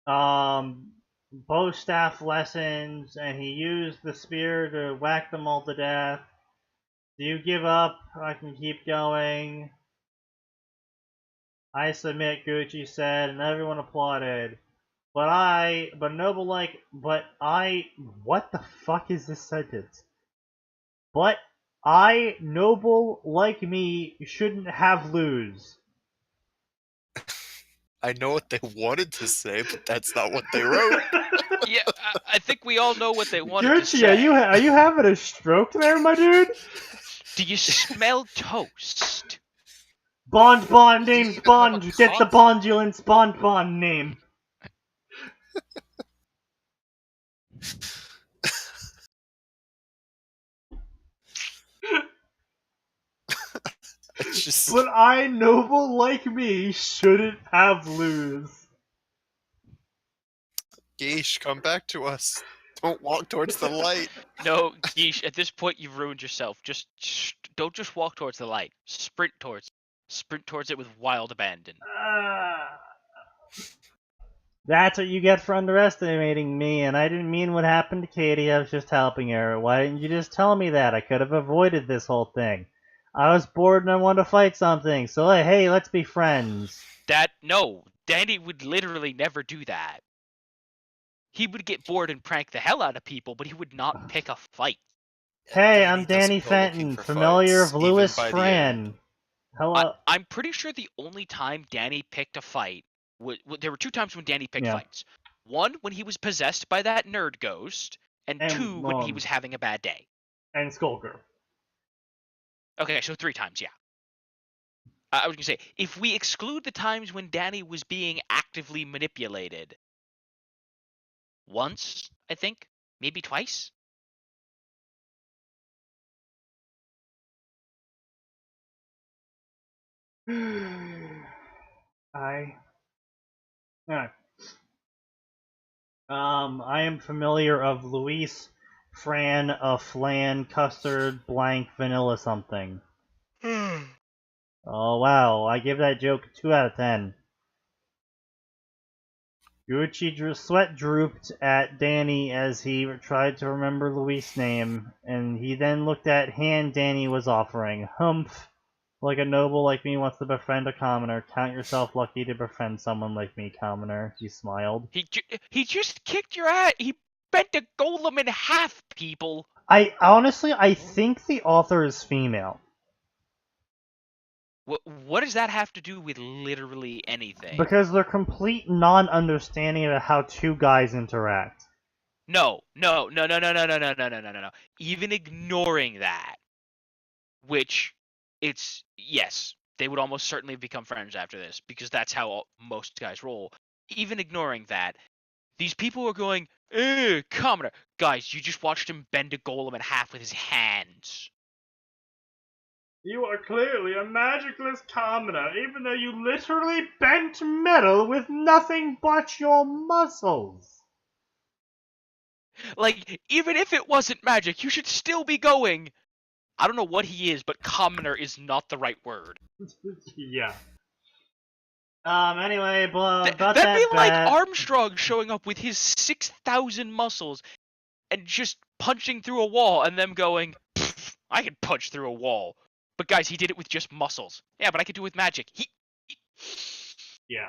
Bow staff lessons, and he used the spear to whack them all to death. Do you give up? I can keep going. I submit, Gucci said, and everyone applauded. What the fuck is this sentence? But I, noble like me, shouldn't have lose. I know what they wanted to say, but that's not what they wrote. Yeah, I think we all know what they wanted to Gucci, say. are you having a stroke there, my dude? Do you smell toast? Bond name's even Bond. have a Get the concept. Bondulance Bond name. It's just But I, noble like me, shouldn't have lose. Geesh, come back to us. Don't walk towards the light. No, Geesh, at this point you've ruined yourself. Don't just walk towards the light. Sprint towards it with wild abandon. That's what you get for underestimating me, and I didn't mean what happened to Katie, I was just helping her. Why didn't you just tell me that? I could have avoided this whole thing. I was bored and I wanted to fight something, so hey, let's be friends. No, Danny would literally never do that. He would get bored and prank the hell out of people, but he would not pick a fight. Hey, I'm Danny Danny doesn't go looking Fenton, for familiar fights, of even Louis by the end. Fran. Hello. I'm pretty sure the only time Danny picked a fight there were 2 times when Danny picked Yeah. fights. One when he was possessed by that nerd ghost, and 2 when he um, was having a bad day. And Skulker. Okay, so 3 times, yeah. I was gonna say, if we exclude the times when Danny was being actively manipulated, once, I think, maybe twice. Alright. I am familiar of Luis, Fran, Flan, Custard, Blank, Vanilla something. Oh wow, I give that joke a 2 out of 10. Gucci sweat drooped at Danny as he tried to remember Luis' name, and he then looked at hand Danny was offering. Humph. Like a noble like me wants to befriend a commoner. Count yourself lucky to befriend someone like me, commoner. He smiled. He just kicked your ass. He bent a golem in half, people. I think the author is female. What does that have to do with literally anything? Because they're complete non-understanding of how 2 guys interact. No. Even ignoring that, which yes, they would almost certainly become friends after this because that's how most guys roll. Even ignoring that, these people are going, commoner. Guys, you just watched him bend a golem in half with his hands. You are clearly a magicless commoner, even though you literally bent metal with nothing but your muscles. Like, even if it wasn't magic, you should still be going. I don't know what he is, but commoner is not the right word. Yeah. Anyway, about That'd that be like bet. Armstrong showing up with his 6,000 muscles and just punching through a wall and them going, I can punch through a wall. But guys, he did it with just muscles. Yeah, but I could do it with magic. Yeah.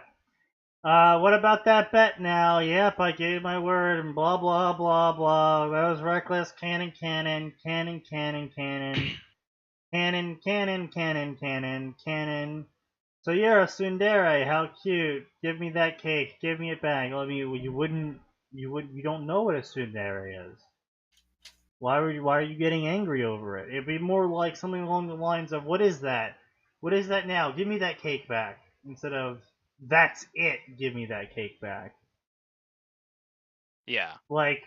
What about that bet now? Yep, I gave my word and blah blah blah blah. That was reckless. Cannon. Cannon. So you're a tsundere. How cute. Give me that cake. Give me it back. I mean, you don't know what a tsundere is. Why are you getting angry over it? It'd be more like something along the lines of, what is that? What is that now? Give me that cake back. Instead of, that's it, give me that cake back. Yeah. Like,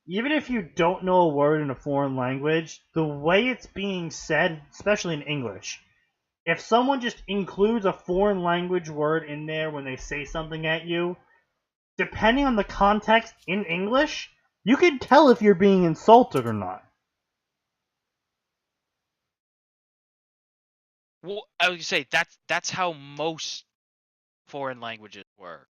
even if you don't know a word in a foreign language, the way it's being said, especially in English, if someone just includes a foreign language word in there when they say something at you, depending on the context in English, you can tell if you're being insulted or not. Well, I would say that's how most foreign languages work.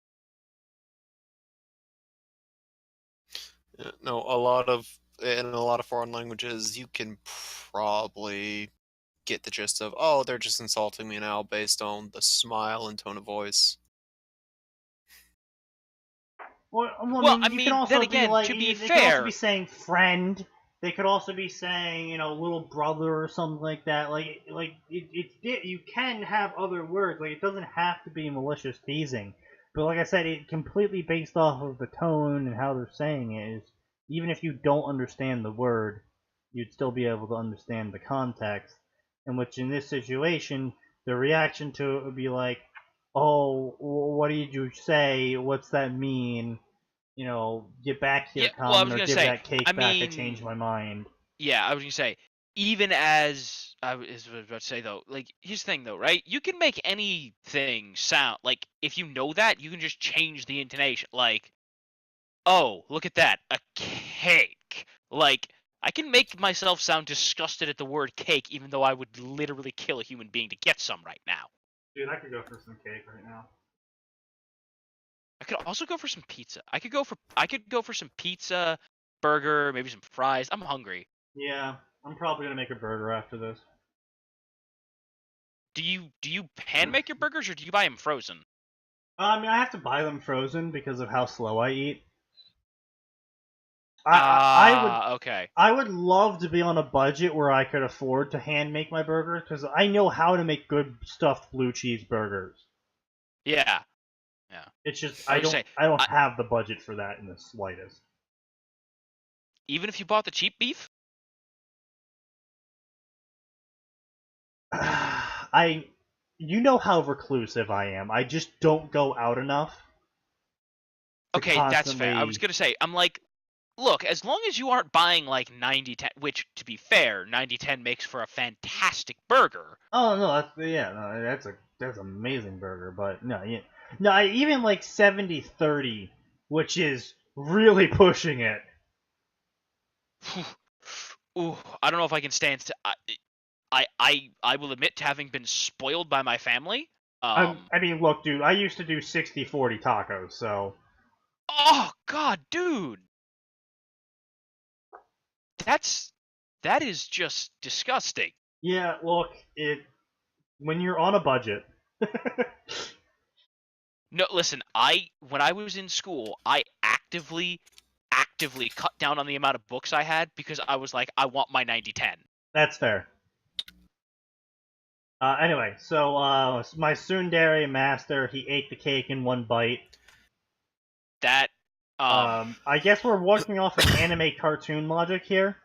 Yeah, no, in a lot of foreign languages, you can probably get the gist of, oh, they're just insulting me now based on the smile and tone of voice. Well, I Well, I mean, you can mean, then also be again, like, to be they could also be fair, saying friend. They could also be saying, little brother or something like that. You can have other words. Like, it doesn't have to be malicious teasing. But like I said, it completely based off of the tone and how they're saying it is, even if you don't understand the word, you'd still be able to understand the context. In which, in this situation, the reaction to it would be like, oh, what did you say? What's that mean? Get back here, yeah. Well, I common, was or gonna give say, that cake I back. I changed mean, my mind. yeah, I was gonna say, even as was about to say though, like here's the thing though, right? You can make anything sound like if you know that, you can just change the intonation. Like, oh, look at that, a cake. Like, I can make myself sound disgusted at the word cake, even though I would literally kill a human being to get some right now. Dude, I could go for some cake right now. I could also go for some pizza. I could go for some pizza, burger, maybe some fries. I'm hungry. Yeah, I'm probably gonna make a burger after this. Do you hand make your burgers or do you buy them frozen? I mean, I have to buy them frozen because of how slow I eat. I would Okay. I would love to be on a budget where I could afford to hand make my burgers because I know how to make good stuffed blue cheese burgers. Yeah. Yeah. It's just I I would don't say, I don't I, have the budget for that in the slightest. even if you bought the cheap beef. You know how reclusive I am. I just don't go out enough to Okay, that's fair. I was constantly. gonna say, I'm like, look, as long as you aren't buying like 90-10, which to be fair, 90-10 makes for a fantastic burger. Oh no, that's an amazing burger. But no, yeah, no, even like 70-30, which is really pushing it. Ooh, I don't know if I can stand. I will admit to having been spoiled by my family. I mean, look, dude, I used to do 60-40 tacos, so Oh God, dude, that is just disgusting. yeah. Look, it when you're on a budget. No, listen, when I was in school, I actively cut down on the amount of books I had because I was like, I want my 90-10. That's fair. Anyway, so my tsundere master, he ate the cake in one bite. That I guess we're working off of anime cartoon logic here.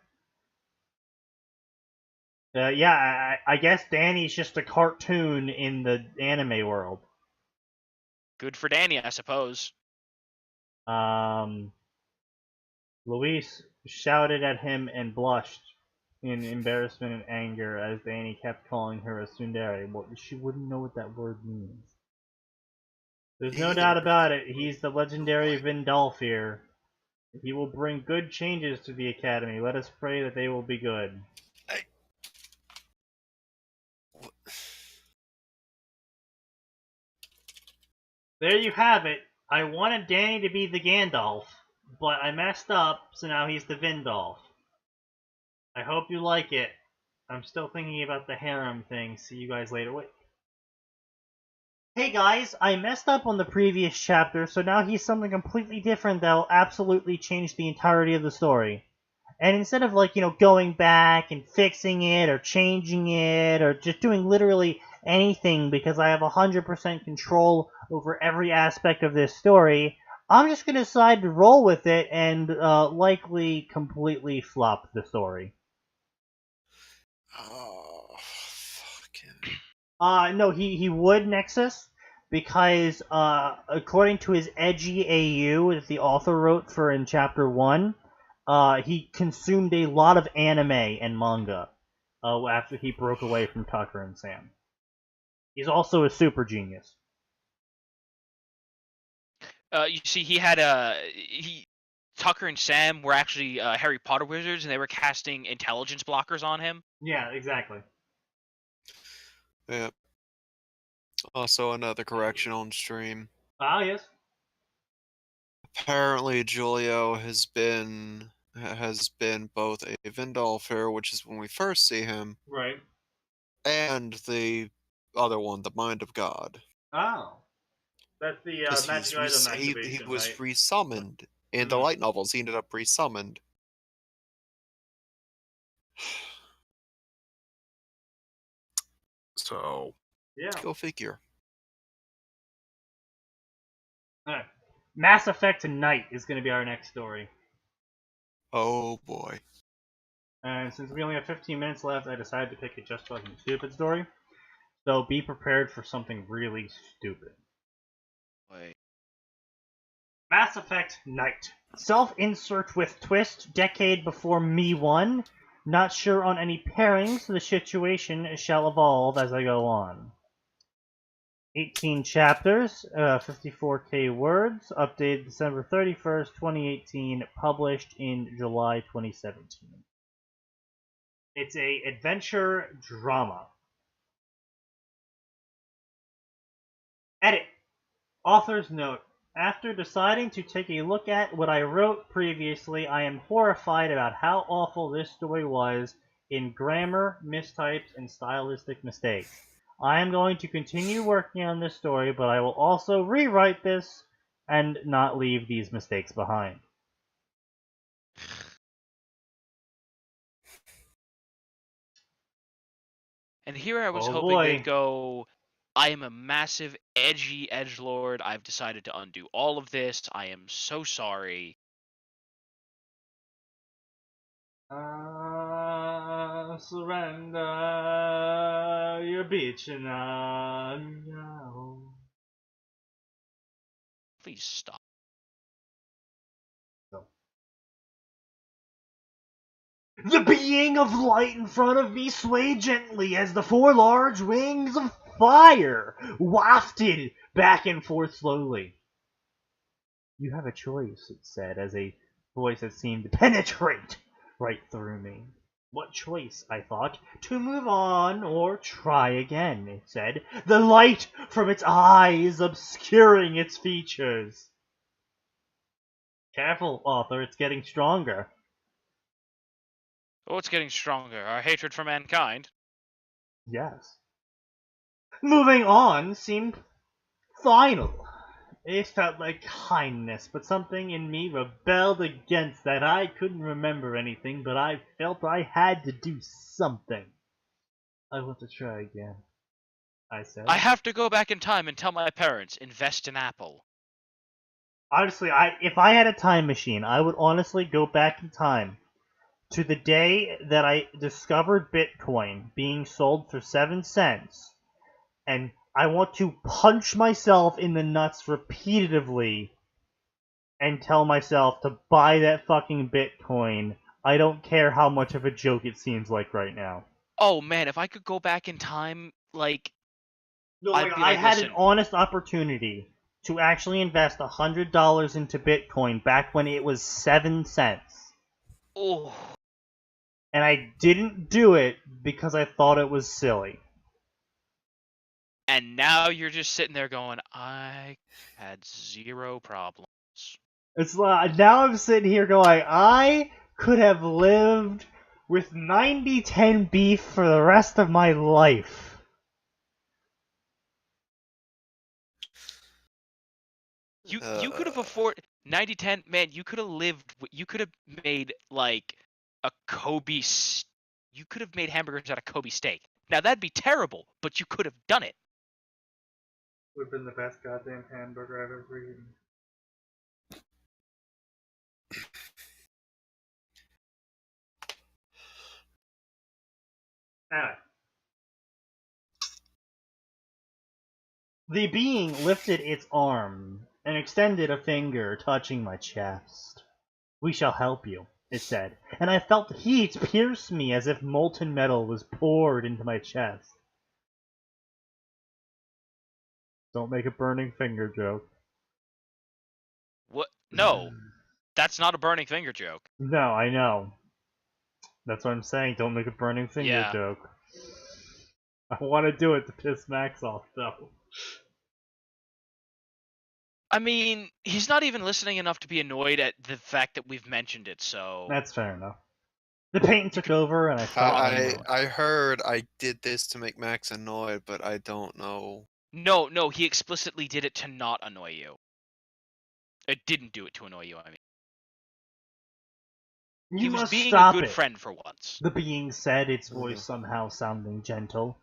Yeah, I guess Danny's just a cartoon in the anime world. good for Danny, I suppose. Luis shouted at him and blushed in embarrassment and anger as Danny kept calling her a tsundere. Well, she wouldn't know what that word means. There's no doubt about it. He's the legendary Vindolf here. He will bring good changes to the Academy. Let us pray that they will be good. There you have it. I wanted Danny to be the Gandalf, but I messed up, so now he's the Vindolf. I hope you like it. I'm still thinking about the harem thing. See you guys later. Wait. Hey guys, I messed up on the previous chapter, so now he's something completely different that'll absolutely change the entirety of the story. And instead of, going back and fixing it, or changing it, or just doing literally anything because I have 100% control over every aspect of this story, I'm just going to decide to roll with it and likely completely flop the story. Oh, fucking. No, he would, Nexus, because according to his edgy AU that the author wrote for in chapter 1, he consumed a lot of anime and manga after he broke away from Tucker and Sam. He's also a super genius. You see, Tucker and Sam were actually Harry Potter wizards, and they were casting intelligence blockers on him. Yeah, exactly. Yeah. Also, another correction on stream. Ah, yes. Apparently, Julio has been both a Vindalfir, which is when we first see him, Right. and the other one, the Mind of God. Oh. That's the Because magic item activation, he was right? resummoned in the light novels. He ended up resummoned. So, Yeah. go figure. Alright. Mass Effect Night is going to be our next story. Oh boy. And since we only have 15 minutes left, I decided to pick a just fucking stupid story. So be prepared for something really stupid. Wait. Mass Effect Night. Self-insert with twist, decade before Me 1. Not sure on any pairings, the situation shall evolve as I go on. 18 chapters, 54k words, updated December 31st, 2018, published in July 2017. It's a adventure drama. Edit. Author's note. After deciding to take a look at what I wrote previously, I am horrified about how awful this story was in grammar, mistypes, and stylistic mistakes. I am going to continue working on this story, but I will also rewrite this and not leave these mistakes behind. And here I was Oh, hoping boy. they'd go, I am a massive, edgy edgelord. I've decided to undo all of this. I am so sorry. Surrender your bitch now. Please stop. The being of light in front of me swayed gently as the four large wings of fire wafted back and forth slowly. You have a choice, it said, as a voice that seemed to penetrate right through me. What choice, I thought, to move on or try again, it said, the light from its eyes obscuring its features. Careful, author, it's getting stronger. Oh, it's getting stronger. Our hatred for mankind. Yes. Moving on seemed final. It felt like kindness, but something in me rebelled against that. I couldn't remember anything, but I felt I had to do something. I want to try again, I said. I have to go back in time and tell my parents, invest in Apple. Honestly, if I had a time machine, I would honestly go back in time to the day that I discovered Bitcoin being sold for 7 cents, and I want to punch myself in the nuts repeatedly and tell myself to buy that fucking Bitcoin. I don't care how much of a joke it seems like right now. Oh man, if I could go back in time, like, No, I'd like, be I like, had listen. an honest opportunity to actually invest $100 into Bitcoin back when it was 7 cents. Oh. And I didn't do it because I thought it was silly. And now you're just sitting there going, I had zero problems. It's like, now I'm sitting here going, I could have lived with 90-10 beef for the rest of my life. You could have afforded 90-10, man. You could have lived. You could have made like a Kobe. You could have made hamburgers out of Kobe steak. Now that'd be terrible, but you could have done it. Would have been the best goddamn hamburger I've ever eaten. Anyway. The being lifted its arm and extended a finger, touching my chest. "We shall help you," it said, and I felt heat pierce me as if molten metal was poured into my chest. Don't make a burning finger joke. What? No, that's not a burning finger joke. No, I know. That's what I'm saying. Don't make a burning finger Yeah. joke. I want to do it to piss Max off, though. I mean, he's not even listening enough to be annoyed at the fact that we've mentioned it, so... That's fair enough. The pain took over, and I felt I heard I did this to make Max annoyed, but I don't know. No, he explicitly did it to not annoy you. It didn't do it to annoy you, I mean. He was must being stop a good it, friend for once. the being said, its voice somehow sounding gentle.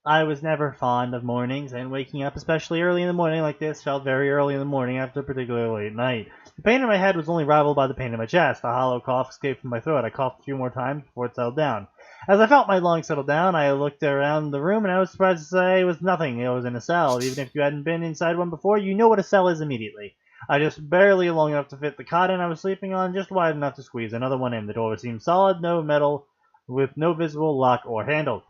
I was never fond of mornings, and waking up especially early in the morning like this felt very early in the morning after a particularly late night. The pain in my head was only rivaled by the pain in my chest. A hollow cough escaped from my throat. I coughed a few more times before it settled down. As I felt my lungs settle down, I looked around the room, and I was surprised to say it was nothing. It was in a cell. Even if you hadn't been inside one before, you know what a cell is immediately. I just barely long enough to fit the cot in I was sleeping on, just wide enough to squeeze another one in. The door seemed solid, no metal, with no visible lock or handle.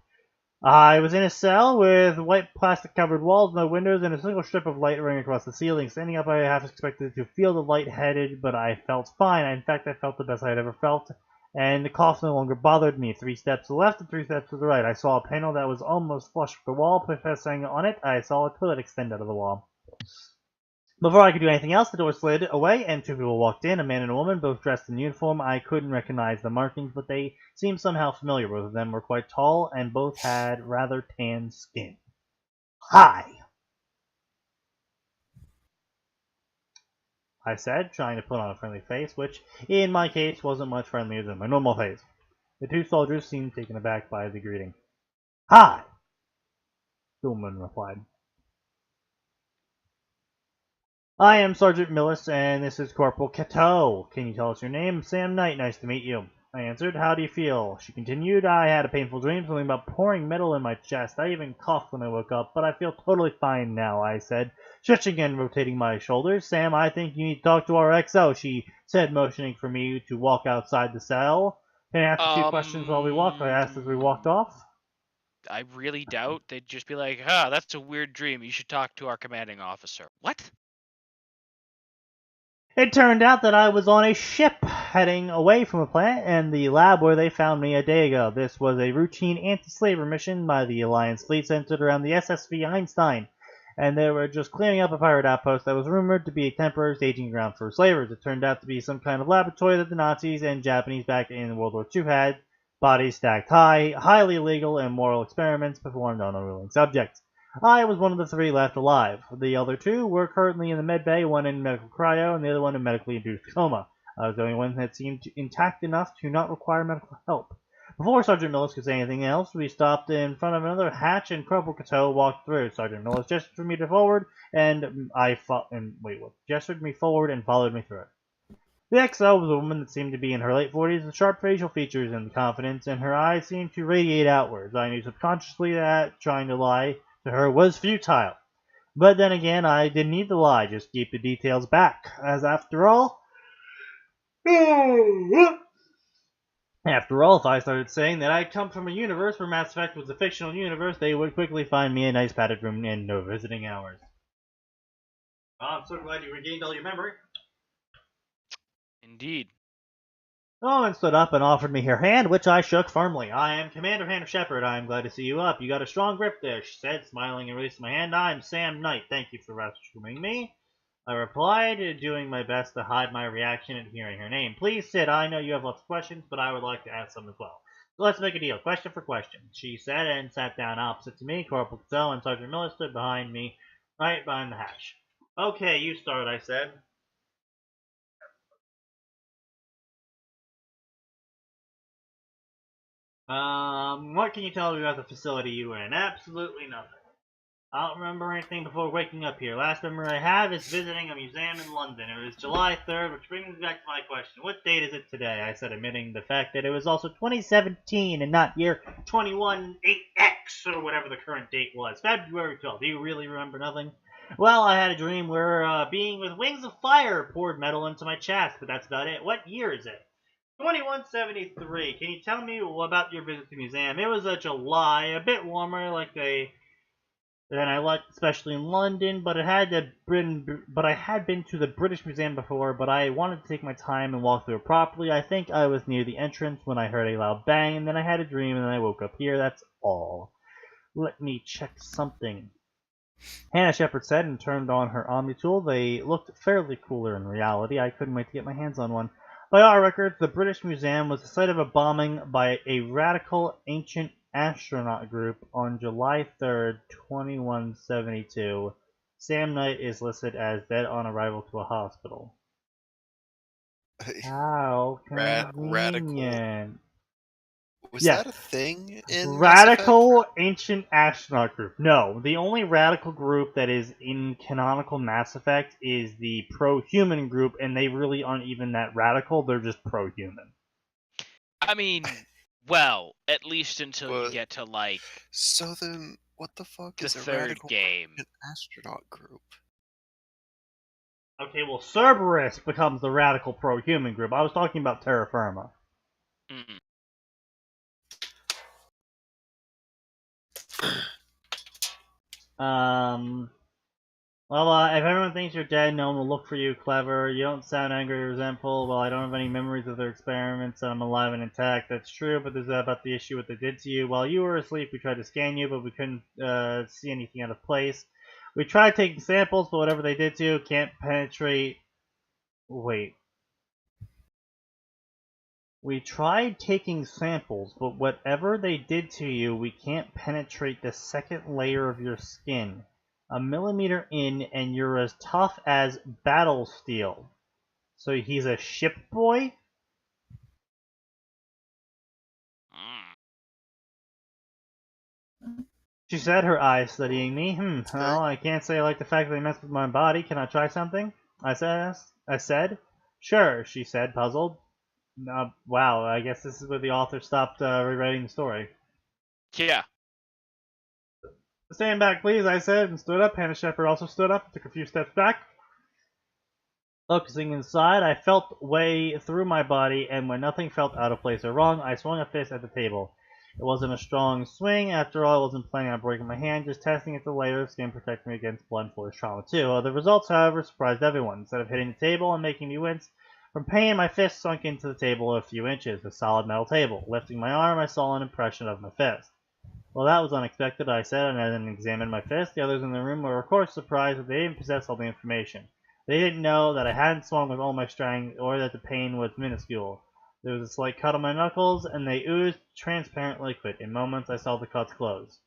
I was in a cell with white plastic-covered walls, no windows, and a single strip of light running across the ceiling. Standing up, I half expected to feel the light-headed, but I felt fine. In fact, I felt the best I had ever felt, and the cough no longer bothered me. 3 steps to the left and 3 steps to the right. I saw a panel that was almost flush with the wall. Pressing on it, I saw a toilet extend out of the wall. Before I could do anything else, the door slid away, and 2 people walked in, a man and a woman, both dressed in uniform. I couldn't recognize the markings, but they seemed somehow familiar. Both of them were quite tall, and both had rather tan skin. "Hi," I said, trying to put on a friendly face, which, in my case, wasn't much friendlier than my normal face. The 2 soldiers seemed taken aback by the greeting. "Hi," the woman replied. "I am Sergeant Millis, and this is Corporal Cateau. Can you tell us your name?" "Sam Knight. Nice to meet you," I answered. "How do you feel?" She continued. "I had a painful dream, something about pouring metal in my chest. I even coughed when I woke up, but I feel totally fine now," I said, stretching and rotating my shoulders. "Sam, I think you need to talk to our XO," she said, motioning for me to walk outside the cell. "Can I ask a few questions while we walk?" I asked as we walked off. I really doubt they'd just be like, that's a weird dream. You should talk to our commanding officer. What? It turned out that I was on a ship heading away from a plant and the lab where they found me a day ago. This was a routine anti-slavery mission by the Alliance fleet centered around the SSV Einstein, and they were just clearing up a pirate outpost that was rumored to be a temporary staging ground for slavers. It turned out to be some kind of laboratory that the Nazis and Japanese back in World War II had bodies stacked high, highly illegal and moral experiments performed on unwilling subjects. I was one of the 3 left alive. The other 2 were currently in the med bay, one in medical cryo and the other one in medically induced coma. I was the only one that seemed intact enough to not require medical help. Before Sergeant Millis could say anything else, we stopped in front of another hatch and Corporal Cateau walked through. Sergeant Millis gestured for me to forward, and gestured me forward and followed me through it. The XO was a woman that seemed to be in her late 40s with sharp facial features and confidence, and her eyes seemed to radiate outwards. I knew subconsciously that trying to lie to her was futile. But then again, I didn't need to lie, just keep the details back, as after all, if I started saying that I'd come from a universe where Mass Effect was a fictional universe, they would quickly find me a nice padded room and no visiting hours. I'm so glad you regained all your memory. Indeed. The woman stood up and offered me her hand, which I shook firmly. "I am Commander Hannah Shepard. I am glad to see you up. You got a strong grip there," she said, smiling and releasing my hand. "I'm Sam Knight. Thank you for rescuing me," I replied, doing my best to hide my reaction at hearing her name. "Please sit. I know you have lots of questions, but I would like to ask some as well. So let's make a deal. Question for question," she said, and sat down opposite to me. Corporal Cateau and Sergeant Miller stood behind me, right behind the hatch. "Okay, you start," I said. What can you tell me about the facility you were in? Absolutely nothing. I don't remember anything before waking up here. Last memory I have is visiting a museum in London. It was July 3rd, which brings me back to my question. What date is it today? I said, admitting the fact that it was also 2017 and not year 218X, or whatever the current date was. February 12th. Do you really remember nothing? Well, I had a dream where a being with wings of fire poured metal into my chest, but that's about it. What year is it? 2173. Can you tell me about your visit to the museum? It was a July, a bit warmer, than I liked, especially in London. But I had been to the British Museum before. But I wanted to take my time and walk through it properly. I think I was near the entrance when I heard a loud bang, and then I had a dream, and then I woke up here. That's all. Let me check something. Hannah Shepard said and turned on her Omni tool. They looked fairly cooler in reality. I couldn't wait to get my hands on one. By our records, the British Museum was the site of a bombing by a radical ancient astronaut group on July 3rd, 2172. Sam Knight is listed as dead on arrival to a hospital. How Radical. convenient. Was Yeah. that a thing in Mass Radical ancient astronaut group. No, the only radical group that is in canonical Mass Effect is the pro-human group, and they really aren't even that radical. They're just pro-human. I mean, well, at least until you But- get to like Effect? So then, what the fuck the is a third radical game. astronaut group? Okay, well, Cerberus becomes the radical pro-human group. I was talking about Terra Firma. Mm. Well, if everyone thinks you're dead, no one will look for you. Clever. You don't sound angry or resentful. Well, I don't have any memories of their experiments, and I'm alive and intact. That's true, but there's about the issue what they did to you. While you were asleep, we tried to scan you, but we couldn't see anything out of place. We tried taking samples, but whatever they did to you can't penetrate... Wait. We tried taking samples, but whatever they did to you, we can't penetrate the second layer of your skin. A millimeter in, and you're as tough as battle steel. So he's a ship boy? Mm. She said, her eyes studying me. Well, I can't say I like the fact that they messed with my body. Can I try something? I said. Sure, she said, puzzled. Wow, I guess this is where the author stopped rewriting the story. Yeah. Stand back, please, I said, and stood up. Hannah Shepard also stood up and took a few steps back. Focusing inside, I felt way through my body, and when nothing felt out of place or wrong, I swung a fist at the table. It wasn't a strong swing. After all, I wasn't planning on breaking my hand, just testing if the layer of skin protected me against blunt force trauma too. The results, however, surprised everyone. Instead of hitting the table and making me wince from pain, my fist sunk into the table a few inches, a solid metal table. Lifting my arm, I saw an impression of my fist. Well, that was unexpected, I said, and I then examined my fist. The others in the room were, of course, surprised that they didn't possess all the information. They didn't know that I hadn't swung with all my strength, or that the pain was minuscule. There was a slight cut on my knuckles, and they oozed transparent liquid. In moments, I saw the cuts close.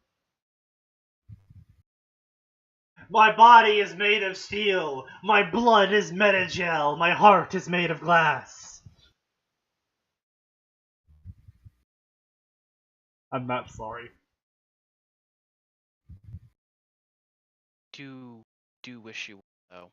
My body is made of steel. My blood is metagel. My heart is made of glass. I'm not sorry. Do wish you though.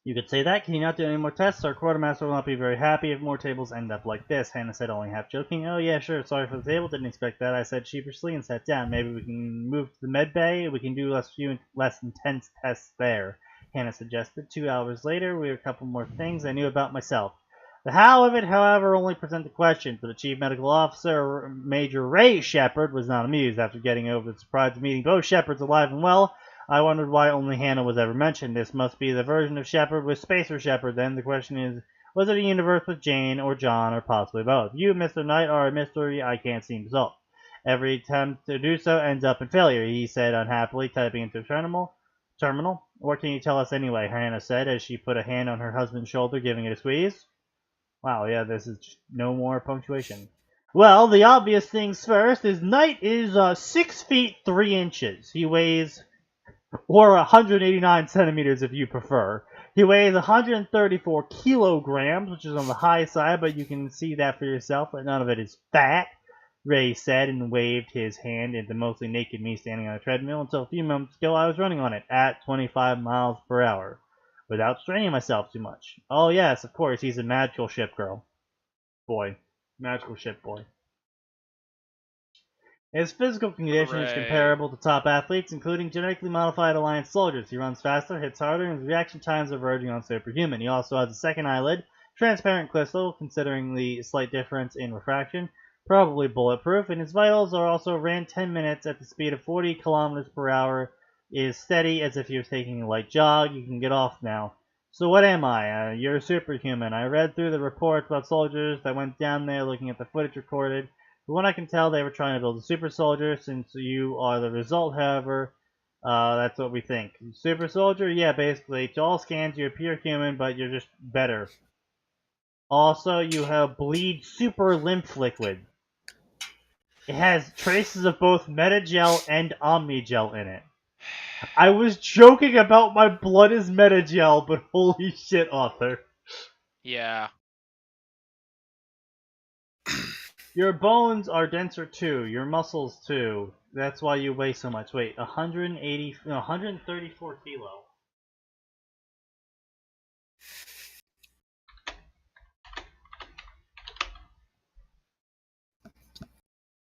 You could say that. Can you not do any more tests? Our quartermaster will not be very happy if more tables end up like this. Hannah said, only half joking. Oh yeah, sure. Sorry for the table. Didn't expect that. I said sheepishly and sat down. Maybe we can move to the med bay. We can do less intense tests there. Hannah suggested. 2 hours later, we had a couple more things I knew about myself. The how of it, however, only presented questions. The chief medical officer, Major Ray Shepard, was not amused. After getting over the surprise of meeting both Shepards alive and well, I wondered why only Hannah was ever mentioned. This must be the version of Shepard with Spacer Shepard, then. The question is, was it a universe with Jane or John or possibly both? You, Mr. Knight, are a mystery I can't seem to solve. Every attempt to do so ends up in failure, he said unhappily, typing into a terminal. What can you tell us anyway? Hannah said as she put a hand on her husband's shoulder, giving it a squeeze. Wow, yeah, this is no more punctuation. Well, the obvious things first is Knight is 6 feet 3 inches. He weighs, or 189 centimeters if you prefer. He weighs 134 kilograms, which is on the high side, but you can see that for yourself that none of it is fat, Ray said and waved his hand at the mostly naked me standing on a treadmill. Until a few moments ago, I was running on it at 25 miles per hour without straining myself too much. Oh, yes, of course, he's a magical ship girl. Boy. Magical ship boy. His physical condition is Hooray. comparable to top athletes, including genetically modified Alliance soldiers. He runs faster, hits harder, and his reaction times are verging on superhuman. He also has a second eyelid, transparent crystal, considering the slight difference in refraction, probably bulletproof, and his vitals are also ran 10 minutes at the speed of 40 kilometers per hour, is steady as if he was taking a light jog. You can get off now. So what am I? You're a superhuman. I read through the reports about soldiers that went down there looking at the footage recorded. From what I can tell, they were trying to build a super soldier. Since you are the result, however, that's what we think. Super soldier? Yeah, basically. To all scans, you appear human, but you're just better. Also, you have bleed super lymph liquid. It has traces of both Metagel and Omnigel in it. I was joking about my blood is Metagel, but holy shit, author. Yeah. Your bones are denser too. Your muscles too. That's why you weigh so much. Wait, 134 kilo.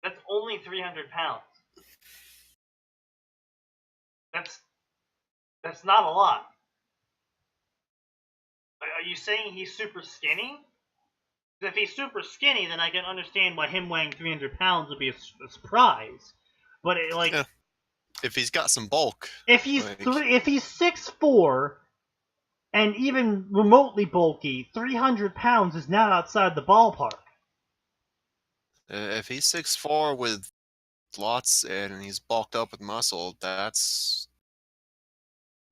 That's only 300 pounds. That's not a lot. Are you saying he's super skinny? If he's super skinny, then I can understand why him weighing 300 pounds would be a surprise. But Yeah. If he's got some bulk, if he's like- if he's 6'4", and even remotely bulky, 300 pounds is not outside the ballpark. if he's 6'4" with lots and he's bulked up with muscle, that's.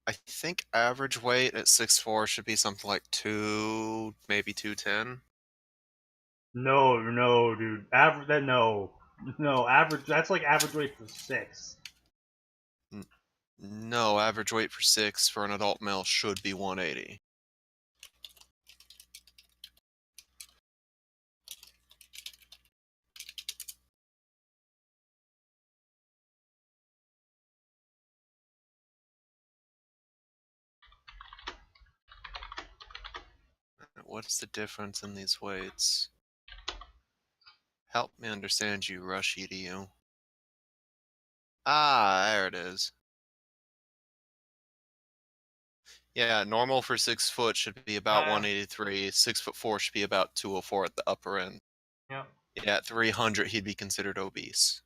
I think average weight at 6'4" should be something like 2, maybe 210. No, dude. No, average. That's like average weight for 6. No, average weight for 6 for an adult male should be 180. What's the difference in these weights? Help me understand you, Rush EDU. Ah, there it is. Yeah, normal for 6 foot should be about 183. 6'4" should be about 204 at the upper end. Yep. Yeah, at 300 he'd be considered obese.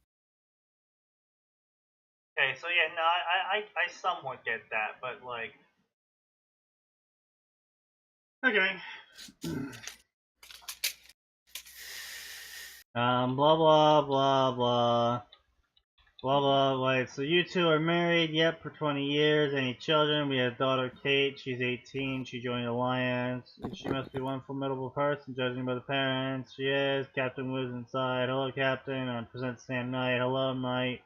Okay, so yeah, no, I somewhat get that, but like, okay. Blah blah blah blah. Blah blah. Wait, so you two are married? Yep, for 20 years. Any children? We have daughter Kate. She's 18. She joined Alliance. She must be one formidable person, judging by the parents. She is. Captain Wood's inside. Hello, Captain. I present Sam Knight. Hello, Knight.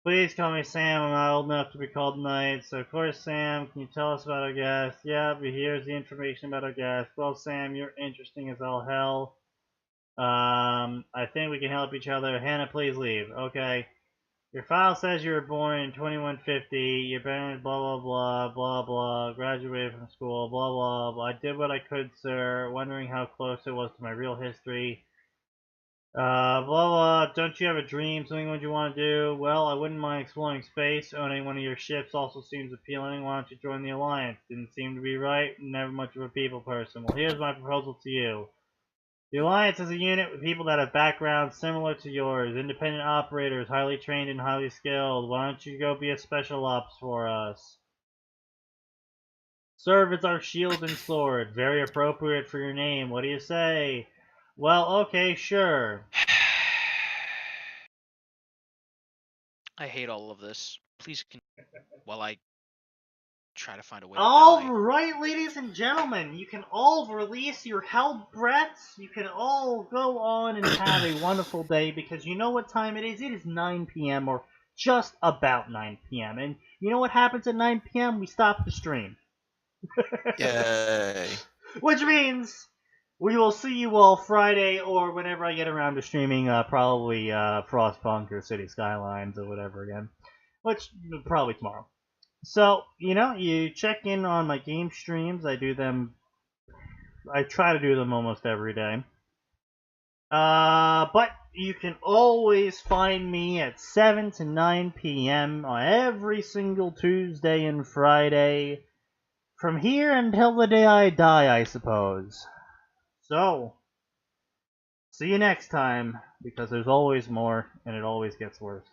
Please call me Sam. I'm not old enough to be called Knight. So, of course, Sam, can you tell us about our guest? Yeah, but here's the information about our guest. Well, Sam, you're interesting as all hell. I think we can help each other. Hannah, please leave. Okay. Your file says you were born in 2150. Your parents, blah, blah, blah, blah, blah. Graduated from school, blah, blah, blah. I did what I could, sir. Wondering how close it was to my real history. Blah, blah. Don't you have a dream? Something what you want to do? Well, I wouldn't mind exploring space. Owning one of your ships also seems appealing. Why don't you join the Alliance? Didn't seem to be right. Never much of a people person. Well, here's my proposal to you. The Alliance is a unit with people that have backgrounds similar to yours, independent operators, highly trained and highly skilled. Why don't you go be a special ops for us? Serve as our shield and sword. Very appropriate for your name. What do you say? Well, okay, sure. I hate all of this. Please, while I try to find a way to All die. right, ladies and gentlemen, you can all release your hell breaths. You can all go on and have a wonderful day, because you know what time it is? It is 9 p.m. or just about 9 p.m. And you know what happens at 9 p.m.? We stop the stream. Yay. Which means we will see you all Friday or whenever I get around to streaming, probably Frostpunk or City Skylines or whatever again. Which, probably tomorrow. So, you check in on my game streams. I try to do them almost every day. But you can always find me at 7 to 9 p.m. on every single Tuesday and Friday. From here until the day I die, I suppose. So, see you next time, because there's always more, and it always gets worse.